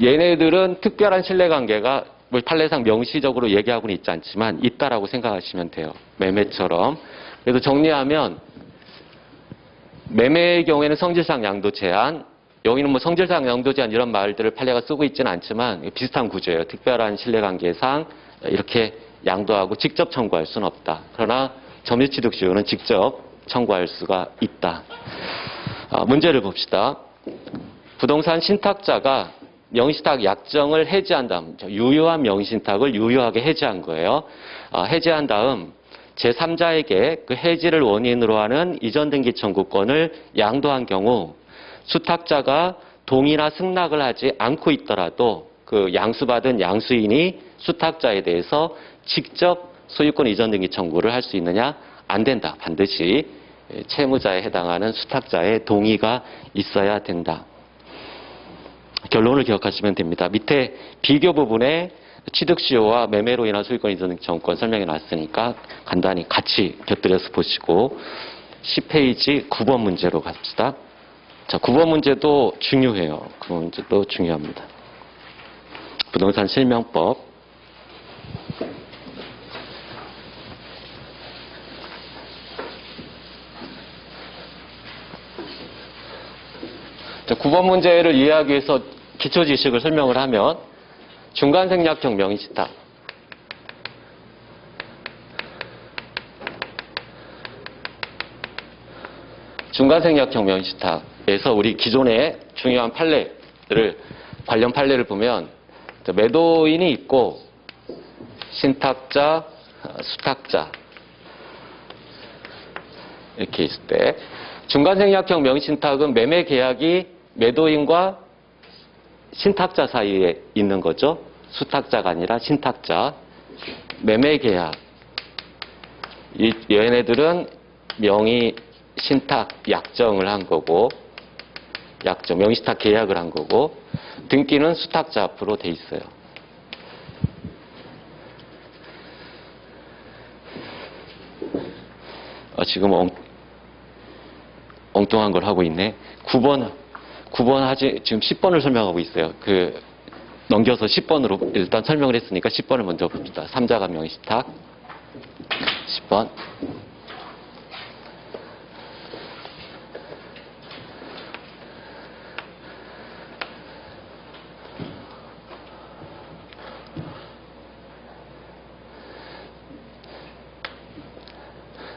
얘네들은 특별한 신뢰관계가 뭐 판례상 명시적으로 얘기하고는 있지 않지만 있다라고 생각하시면 돼요. 매매처럼. 그래서 정리하면, 매매의 경우에는 성질상 양도 제한, 여기는 뭐 성질상 양도 제한 이런 말들을 판례가 쓰고 있지는 않지만 비슷한 구조예요. 특별한 신뢰관계상 이렇게 양도하고 직접 청구할 수는 없다. 그러나 점유취득시효는 직접 청구할 수가 있다. 문제를 봅시다. 부동산 신탁자가 명의신탁 약정을 해지한 다음, 유효한 명의신탁을 유효하게 해지한 거예요. 해지한 다음 제3자에게 그 해지를 원인으로 하는 이전 등기 청구권을 양도한 경우, 수탁자가 동의나 승낙을 하지 않고 있더라도 그 양수받은 양수인이 수탁자에 대해서 직접 소유권 이전 등기 청구를 할 수 있느냐? 안 된다. 반드시 채무자에 해당하는 수탁자의 동의가 있어야 된다. 결론을 기억하시면 됩니다. 밑에 비교 부분에 취득시효와 매매로 인한 소유권 이전 등기 청구권 설명해 놨으니까 간단히 같이 곁들여서 보시고, 10페이지 9번 문제로 갑시다. 자, 9번 문제도 중요해요. 그 문제도 중요합니다. 부동산 실명법. 자, 9번 문제를 이해하기 위해서 기초 지식을 설명을 하면, 중간생략형 명의신탁. 중간생략형 명의신탁에서 우리 기존의 중요한 판례들을, 관련 판례를 보면 매도인이 있고 신탁자, 수탁자 이렇게 있을 때, 중간생략형 명의신탁은 매매 계약이 매도인과 신탁자 사이에 있는 거죠. 수탁자가 아니라 신탁자. 매매 계약. 얘네들은 명의 신탁 약정을 한 거고, 약정, 명의신탁 계약을 한 거고, 등기는 수탁자 앞으로 돼 있어요. 지금 엉뚱한 걸 하고 있네. 9번 지금 10번을 설명하고 있어요. 넘겨서 10번으로 일단 설명을 했으니까 10번을 먼저 봅시다. 3자가 명의신탁. 10번.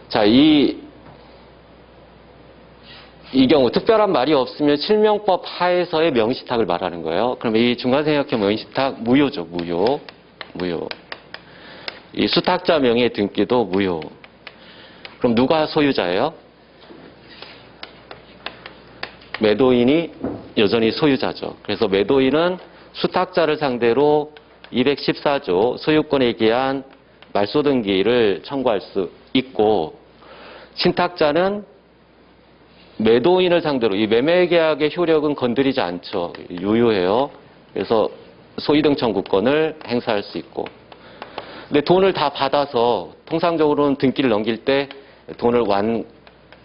자, 이 경우 특별한 말이 없으면 실명법 하에서의 명의신탁을 말하는 거예요. 그럼 이 중간생략형 명의신탁 무효죠. 무효. 이 수탁자 명의 등기도 무효. 그럼 누가 소유자예요? 매도인이 여전히 소유자죠. 그래서 매도인은 수탁자를 상대로 214조 소유권에 기한 말소등기를 청구할 수 있고, 신탁자는 매도인을 상대로 이 매매계약의 효력은 건드리지 않죠. 유효해요. 그래서 소위등 청구권을 행사할 수 있고. 근데 돈을 다 받아서 통상적으로는 등기를 넘길 때 돈을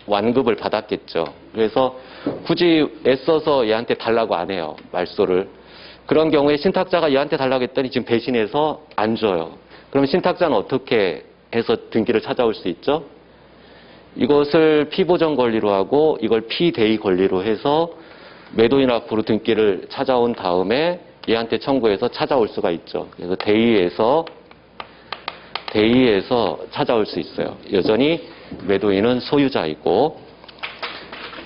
완급을 받았겠죠. 그래서 굳이 애써서 얘한테 달라고 안 해요. 말소를. 그런 경우에 신탁자가 얘한테 달라고 했더니 지금 배신해서 안 줘요. 그럼 신탁자는 어떻게 해서 등기를 찾아올 수 있죠? 이것을 피보전 권리로 하고 이걸 피대의 권리로 해서 매도인 앞으로 등기를 찾아온 다음에 얘한테 청구해서 찾아올 수가 있죠. 그래서 대의에서 찾아올 수 있어요. 여전히 매도인은 소유자이고.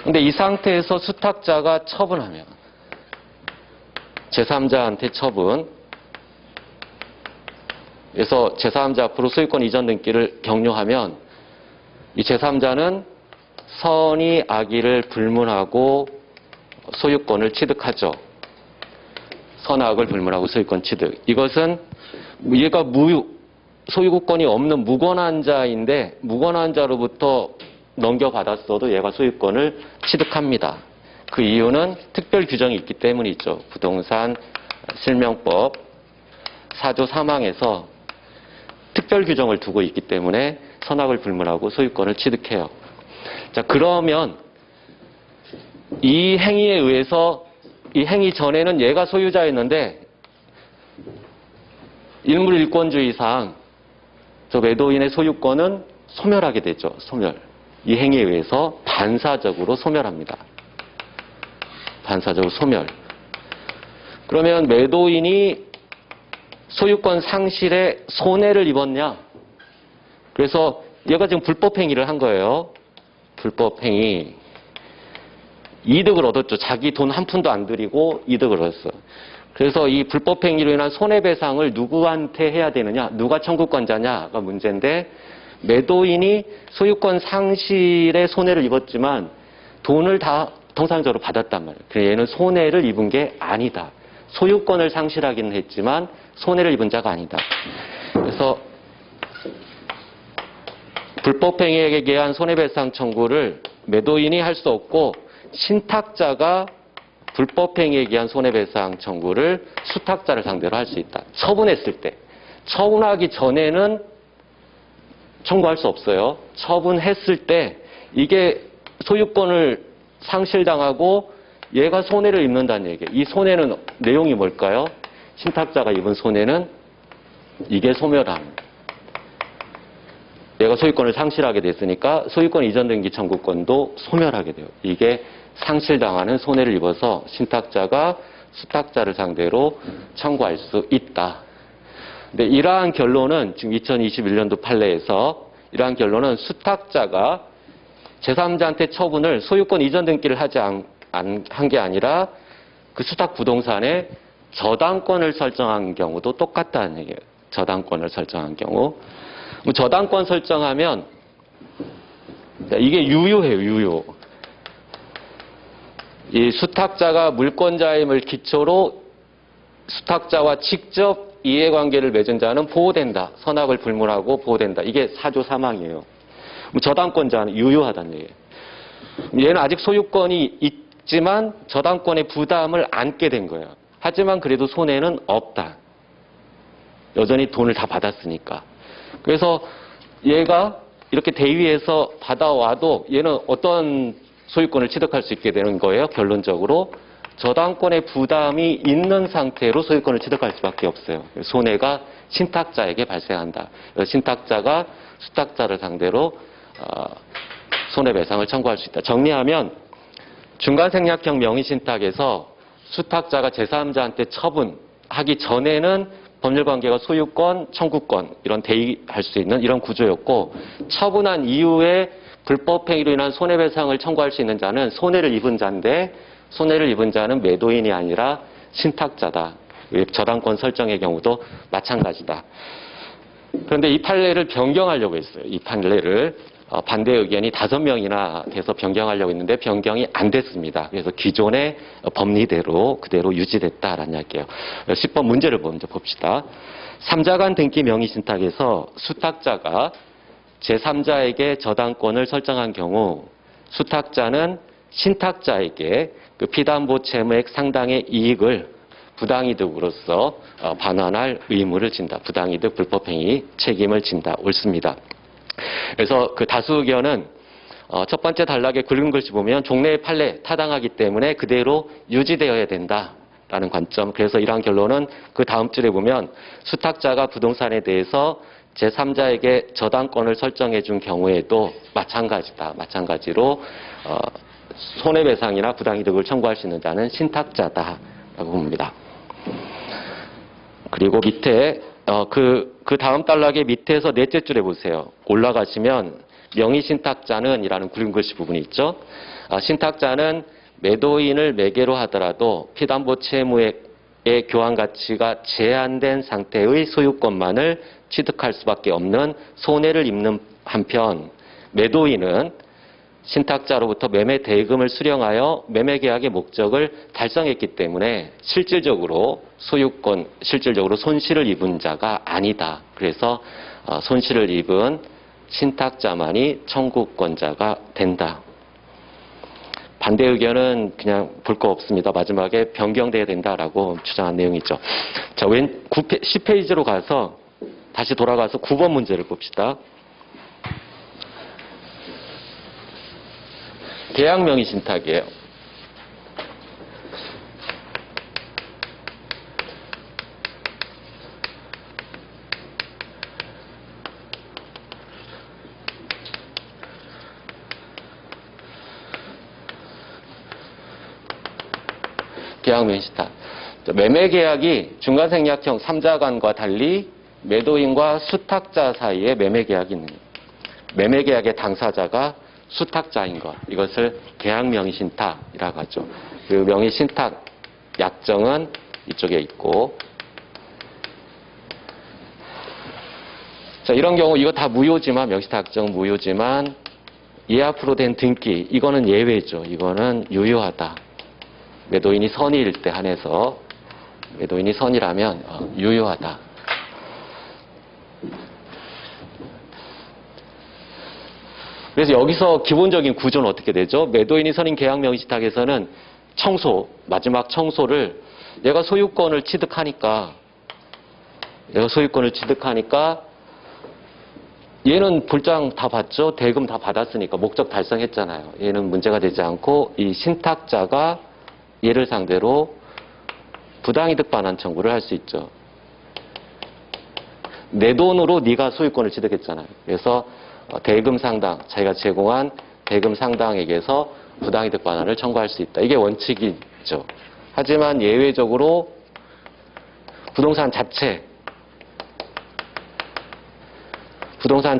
근데 이 상태에서 수탁자가 처분하면 제3자한테 처분. 그래서 제3자 앞으로 소유권 이전 등기를 격려하면 이 제3자는 선의 악의를 불문하고 소유권을 취득하죠. 선악을 불문하고 소유권 취득. 이것은 얘가 소유권이 없는 무권한 자인데 무권한 자로부터 넘겨받았어도 얘가 소유권을 취득합니다. 그 이유는 특별 규정이 있기 때문이죠. 부동산 실명법 4조 3항에서 특별 규정을 두고 있기 때문에 선악을 불문하고 소유권을 취득해요. 자, 그러면 이 행위에 의해서 이 행위 전에는 얘가 소유자였는데 일물일권주의상 저 매도인의 소유권은 소멸하게 되죠. 소멸. 이 행위에 의해서 반사적으로 소멸합니다. 반사적으로 소멸. 그러면 매도인이 소유권 상실에 손해를 입었냐? 그래서 얘가 지금 불법행위를 한 거예요. 불법행위. 이득을 얻었죠. 자기 돈 한 푼도 안 들이고 이득을 얻었어. 그래서 이 불법행위로 인한 손해배상을 누구한테 해야 되느냐? 누가 청구권자냐가 문제인데 매도인이 소유권 상실에 손해를 입었지만 돈을 다 통상적으로 받았단 말이에요. 그래서 얘는 손해를 입은 게 아니다. 소유권을 상실하기는 했지만 손해를 입은 자가 아니다. 그래서 불법행위에 의한 손해배상 청구를 매도인이 할 수 없고 신탁자가 불법행위에 의한 손해배상 청구를 수탁자를 상대로 할 수 있다. 처분했을 때. 처분하기 전에는 청구할 수 없어요. 처분했을 때 이게 소유권을 상실당하고 얘가 손해를 입는다는 얘기예요. 이 손해는 내용이 뭘까요? 신탁자가 입은 손해는 이게 소멸함. 얘가 소유권을 상실하게 됐으니까 소유권 이전 등기 청구권도 소멸하게 돼요. 이게 상실당하는 손해를 입어서 신탁자가 수탁자를 상대로 청구할 수 있다. 근데 이러한 결론은 지금 2021년도 판례에서 이러한 결론은 수탁자가 제3자한테 처분을 소유권 이전 등기를 하지 한 게 아니라 그 수탁 부동산에 저당권을 설정한 경우도 똑같다는 얘기예요. 저당권을 설정한 경우. 저당권 설정하면 이게 유효해요. 유효. 이 수탁자가 물권자임을 기초로 수탁자와 직접 이해관계를 맺은 자는 보호된다. 선악을 불문하고 보호된다. 이게 4조 3항이에요. 저당권자는 유효하다는 얘기예요. 얘는 아직 소유권이 있지만 저당권의 부담을 안게 된 거예요. 하지만 그래도 손해는 없다. 여전히 돈을 다 받았으니까. 그래서 얘가 이렇게 대위에서 받아와도 얘는 어떤 소유권을 취득할 수 있게 되는 거예요. 결론적으로 저당권의 부담이 있는 상태로 소유권을 취득할 수밖에 없어요. 손해가 신탁자에게 발생한다. 신탁자가 수탁자를 상대로 손해배상을 청구할 수 있다. 정리하면 중간생략형 명의신탁에서 수탁자가 제3자한테 처분하기 전에는 법률관계가 소유권, 청구권 이런 대의할 수 있는 이런 구조였고 처분한 이후에 불법행위로 인한 손해배상을 청구할 수 있는 자는 손해를 입은 자인데 손해를 입은 자는 매도인이 아니라 신탁자다. 저당권 설정의 경우도 마찬가지다. 그런데 이 판례를 변경하려고 했어요. 이 판례를 반대 의견이 5명이나 돼서 변경하려고 했는데 변경이 안 됐습니다. 그래서 기존의 법리대로 그대로 유지됐다라는 이야기예요. 10번 문제를 먼저 봅시다. 3자간 등기 명의신탁에서 수탁자가 제3자에게 저당권을 설정한 경우 수탁자는 신탁자에게 그 피담보 채무액 상당의 이익을 부당이득으로서 반환할 의무를 진다. 부당이득 불법행위 책임을 진다. 옳습니다. 그래서 그 다수 의견은 첫 번째 단락에 굵은 글씨 보면 종래의 판례 타당하기 때문에 그대로 유지되어야 된다라는 관점. 그래서 이러한 결론은 그 다음 줄에 보면 수탁자가 부동산에 대해서 제3자에게 저당권을 설정해 준 경우에도 마찬가지다. 마찬가지로 손해배상이나 부당이득을 청구할 수 있는 자는 신탁자다라고 봅니다. 그리고 밑에 그 다음 단락의 밑에서 넷째 줄에 보세요. 올라가시면 명의신탁자는 이라는 굵은 글씨 부분이 있죠. 신탁자는 매도인을 매개로 하더라도 피담보 채무의 교환 가치가 제한된 상태의 소유권만을 취득할 수밖에 없는 손해를 입는 한편 매도인은 신탁자로부터 매매 대금을 수령하여 매매 계약의 목적을 달성했기 때문에 실질적으로 손실을 입은 자가 아니다. 그래서 손실을 입은 신탁자만이 청구권자가 된다. 반대 의견은 그냥 볼 거 없습니다. 마지막에 변경돼야 된다라고 주장한 내용이죠. 자, 10페이지로 가서 다시 돌아가서 9번 문제를 봅시다. 계약 명의 신탁이에요. 계약 명의 신탁. 매매 계약이 중간생략형 3자 간과 달리 매도인과 수탁자 사이에 매매 계약이 있는 거예요. 매매 계약의 당사자가 수탁자인 것. 이것을 계약 명의 신탁이라고 하죠. 그 명의 신탁 약정은 이쪽에 있고. 자, 이런 경우 이거 다 무효지만 명의신탁 약정 무효지만 이 앞으로 된 등기 이거는 예외죠. 이거는 유효하다. 매도인이 선의일 때 한해서 매도인이 선이라면 유효하다. 그래서 여기서 기본적인 구조는 어떻게 되죠? 매도인이 선인 계약 명의 신탁에서는 마지막 청소를 얘가 소유권을 취득하니까 얘는 볼장 다 받죠? 대금 다 받았으니까 목적 달성했잖아요. 얘는 문제가 되지 않고 이 신탁자가 얘를 상대로 부당이득 반환 청구를 할 수 있죠. 내 돈으로 네가 소유권을 취득했잖아요. 그래서 대금 상당, 자기가 제공한 대금 상당액에서 부당이득 반환을 청구할 수 있다. 이게 원칙이죠. 하지만 예외적으로 부동산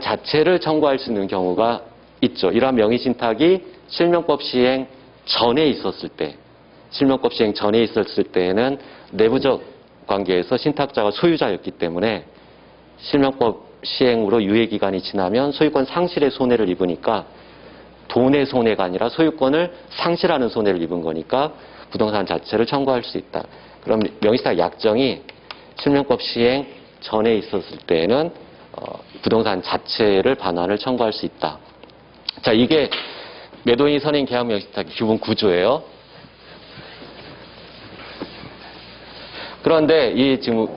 자체를 청구할 수 있는 경우가 있죠. 이러한 명의신탁이 실명법 시행 전에 있었을 때에는 내부적 관계에서 신탁자가 소유자였기 때문에 실명법 시행으로 유예기간이 지나면 소유권 상실의 손해를 입으니까 돈의 손해가 아니라 소유권을 상실하는 손해를 입은 거니까 부동산 자체를 청구할 수 있다. 그럼 명의신탁 약정이 실명법 시행 전에 있었을 때에는 부동산 자체를 반환을 청구할 수 있다. 자, 이게 매도인이 선인 계약 명의신탁의 기본 구조예요. 그런데 이 지금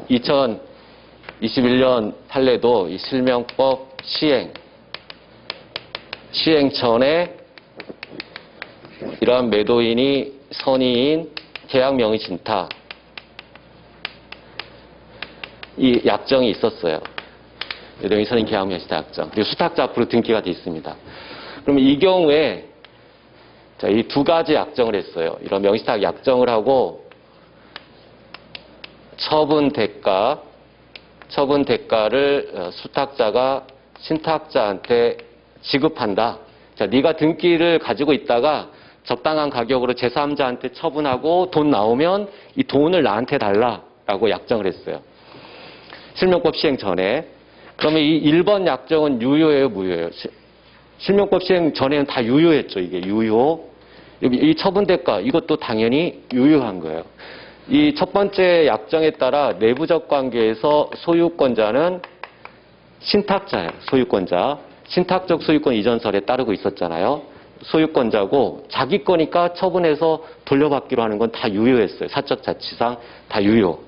2021년 판례도 이 실명법 시행 전에 이러한 매도인이 선의인 계약 명의 신탁 이 약정이 있었어요. 매도인이 선의인 계약 명의 신탁 약정. 그리고 수탁자 앞으로 등기가 돼 있습니다. 그럼 이 경우에 자, 이 두 가지 약정을 했어요. 이런 명의신탁 약정을 하고 처분 대가를 수탁자가 신탁자한테 지급한다. 자, 네가 등기를 가지고 있다가 적당한 가격으로 제3자한테 처분하고 돈 나오면 이 돈을 나한테 달라라고 약정을 했어요. 실명법 시행 전에. 그러면 이 1번 약정은 유효예요, 무효예요? 실명법 시행 전에는 다 유효했죠. 이게 유효. 이 처분 대가 이것도 당연히 유효한 거예요. 이 첫 번째 약정에 따라 내부적 관계에서 소유권자는 신탁자예요. 소유권자. 신탁적 소유권 이전설에 따르고 있었잖아요. 소유권자고 자기 거니까 처분해서 돌려받기로 하는 건 다 유효했어요. 사적 자치상 다 유효.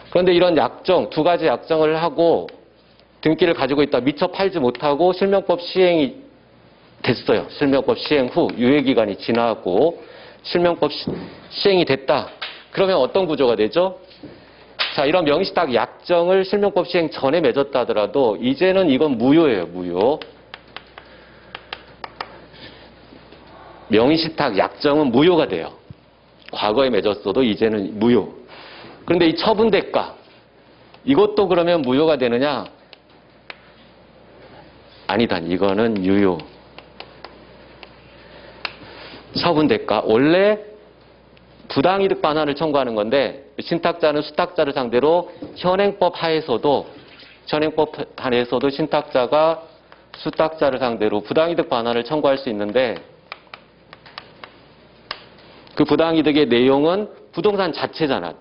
그런데 이런 약정, 두 가지 약정을 하고 등기를 가지고 있다 미처 팔지 못하고 실명법 시행이 됐어요. 실명법 시행 후 유예기간이 지나고 실명법 시행이 됐다. 그러면 어떤 구조가 되죠? 자, 이런 명의신탁 약정을 실명법 시행 전에 맺었다 하더라도 이제는 이건 무효예요. 무효. 명의신탁 약정은 무효가 돼요. 과거에 맺었어도 이제는 무효. 그런데 이 처분 대가 이것도 그러면 무효가 되느냐? 아니다. 이거는 유효. 처분 대가 원래 부당이득 반환을 청구하는 건데 신탁자는 수탁자를 상대로 현행법 하에서도 신탁자가 수탁자를 상대로 부당이득 반환을 청구할 수 있는데 그 부당이득의 내용은 부동산 자체잖아.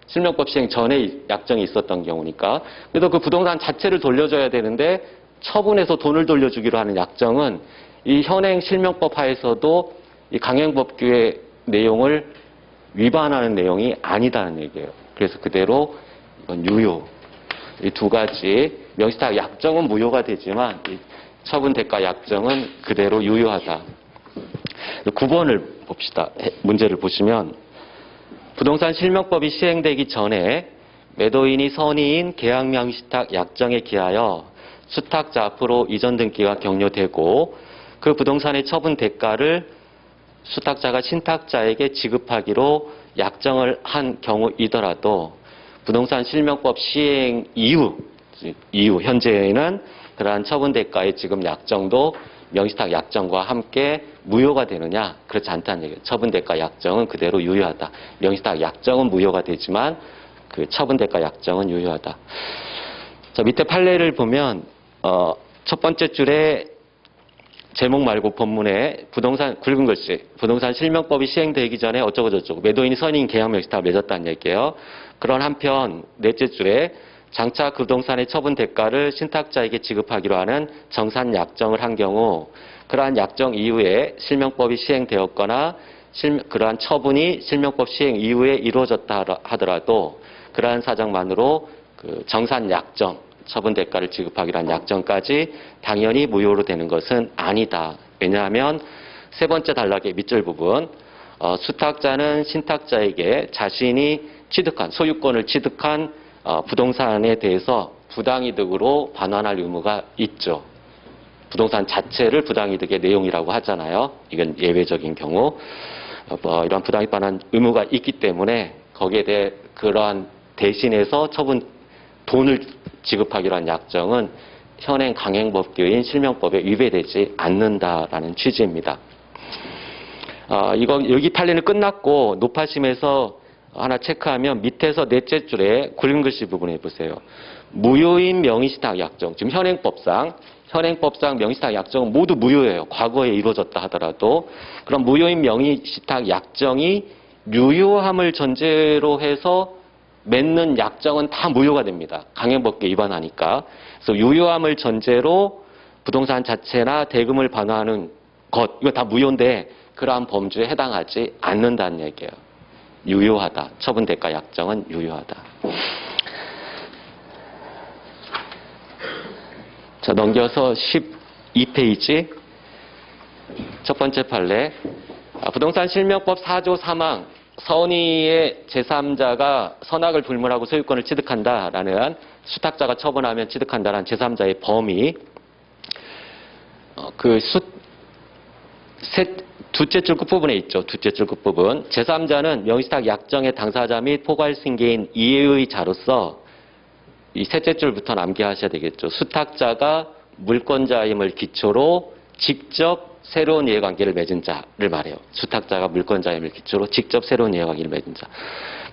실명법 시행 전에 약정이 있었던 경우니까. 그래서 그 부동산 자체를 돌려줘야 되는데 처분해서 돈을 돌려주기로 하는 약정은 이 현행 실명법 하에서도 이 강행법규의 내용을 위반하는 내용이 아니다는 얘기예요. 그래서 그대로 이건 유효. 이 두 가지 명의신탁 약정은 무효가 되지만 이 처분 대가 약정은 그대로 유효하다. 9번을 봅시다. 문제를 보시면 부동산 실명법이 시행되기 전에 매도인이 선의인 계약 명의신탁 약정에 기하여 수탁자 앞으로 이전 등기가 격려되고 그 부동산의 처분 대가를 수탁자가 신탁자에게 지급하기로 약정을 한 경우이더라도 부동산 실명법 시행 이후 현재에는 그러한 처분 대가의 지급 약정도 명의신탁 약정과 함께 무효가 되느냐? 그렇지 않다는 얘기예요. 처분 대가 약정은 그대로 유효하다. 명의신탁 약정은 무효가 되지만 그 처분 대가 약정은 유효하다. 자, 밑에 판례를 보면 첫 번째 줄에 제목 말고 본문에 부동산 굵은 글씨 부동산 실명법이 시행되기 전에 어쩌고 저쩌고 매도인이 선의인 계약 명의신탁을 맺었다는 얘기예요. 그런 한편 넷째 줄에 장차 그 부동산의 처분 대가를 신탁자에게 지급하기로 하는 정산 약정을 한 경우 그러한 약정 이후에 실명법이 시행되었거나 그러한 처분이 실명법 시행 이후에 이루어졌다 하더라도 그러한 사정만으로 그 정산 약정 처분 대가를 지급하기로 한 약정까지 당연히 무효로 되는 것은 아니다. 왜냐하면 세 번째 단락의 밑줄 부분 수탁자는 신탁자에게 자신이 취득한 소유권을 취득한 부동산에 대해서 부당이득으로 반환할 의무가 있죠. 부동산 자체를 부당이득의 내용이라고 하잖아요. 이건 예외적인 경우 이런 부당이득 반환 의무가 있기 때문에 거기에 대해 그러한 대신해서 돈을 지급하기로 한 약정은 현행 강행법규인 실명법에 위배되지 않는다라는 취지입니다. 여기 판례는 끝났고 노파심에서 하나 체크하면 밑에서 넷째 줄에 굵은 글씨 부분에 보세요. 무효인 명의신탁 약정. 지금 현행법상 명의신탁 약정은 모두 무효예요. 과거에 이루어졌다 하더라도. 그럼 무효인 명의신탁 약정이 유효함을 전제로 해서 맺는 약정은 다 무효가 됩니다. 강행법규 위반하니까. 그래서 유효함을 전제로 부동산 자체나 대금을 반환하는 것, 이거 다 무효인데 그러한 범주에 해당하지 않는다는 얘기예요. 유효하다. 처분 대가 약정은 유효하다. 자, 넘겨서 12페이지. 첫 번째 판례. 부동산 실명법 4조 3항. 선의의 제3자가 선악을 불문하고 소유권을 취득한다라는 수탁자가 처분하면 취득한다라는 제3자의 범위. 두째 줄 끝부분에 있죠. 두째 줄 끝부분. 제3자는 명의신탁 약정의 당사자 및 포괄승계인 이해의 자로서 이 셋째 줄부터 암기하셔야 되겠죠. 수탁자가 물권자임을 기초로 직접 새로운 이해관계를 맺은 자를 말해요. 수탁자가 물권자임을 기초로 직접 새로운 이해관계를 맺은 자.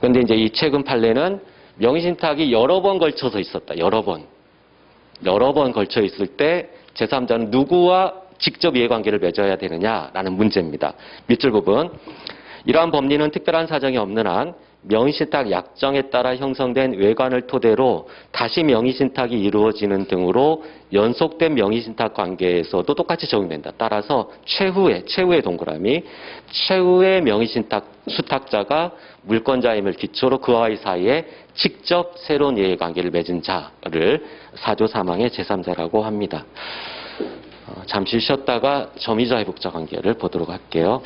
그런데 이제 이 최근 판례는 명의신탁이 여러 번 걸쳐서 있었다. 여러 번 걸쳐 있을 때 제3자는 누구와 직접 이해관계를 맺어야 되느냐라는 문제입니다. 밑줄 부분. 이러한 법리는 특별한 사정이 없는 한 명의신탁 약정에 따라 형성된 외관을 토대로 다시 명의신탁이 이루어지는 등으로 연속된 명의신탁 관계에서도 똑같이 적용된다. 따라서 최후의 동그라미, 최후의 명의신탁 수탁자가 물권자임을 기초로 그와의 사이에 직접 새로운 이해관계를 맺은 자를 4조 3항의 제3자라고 합니다. 잠시 쉬었다가 점유자 회복자 관계를 보도록 할게요.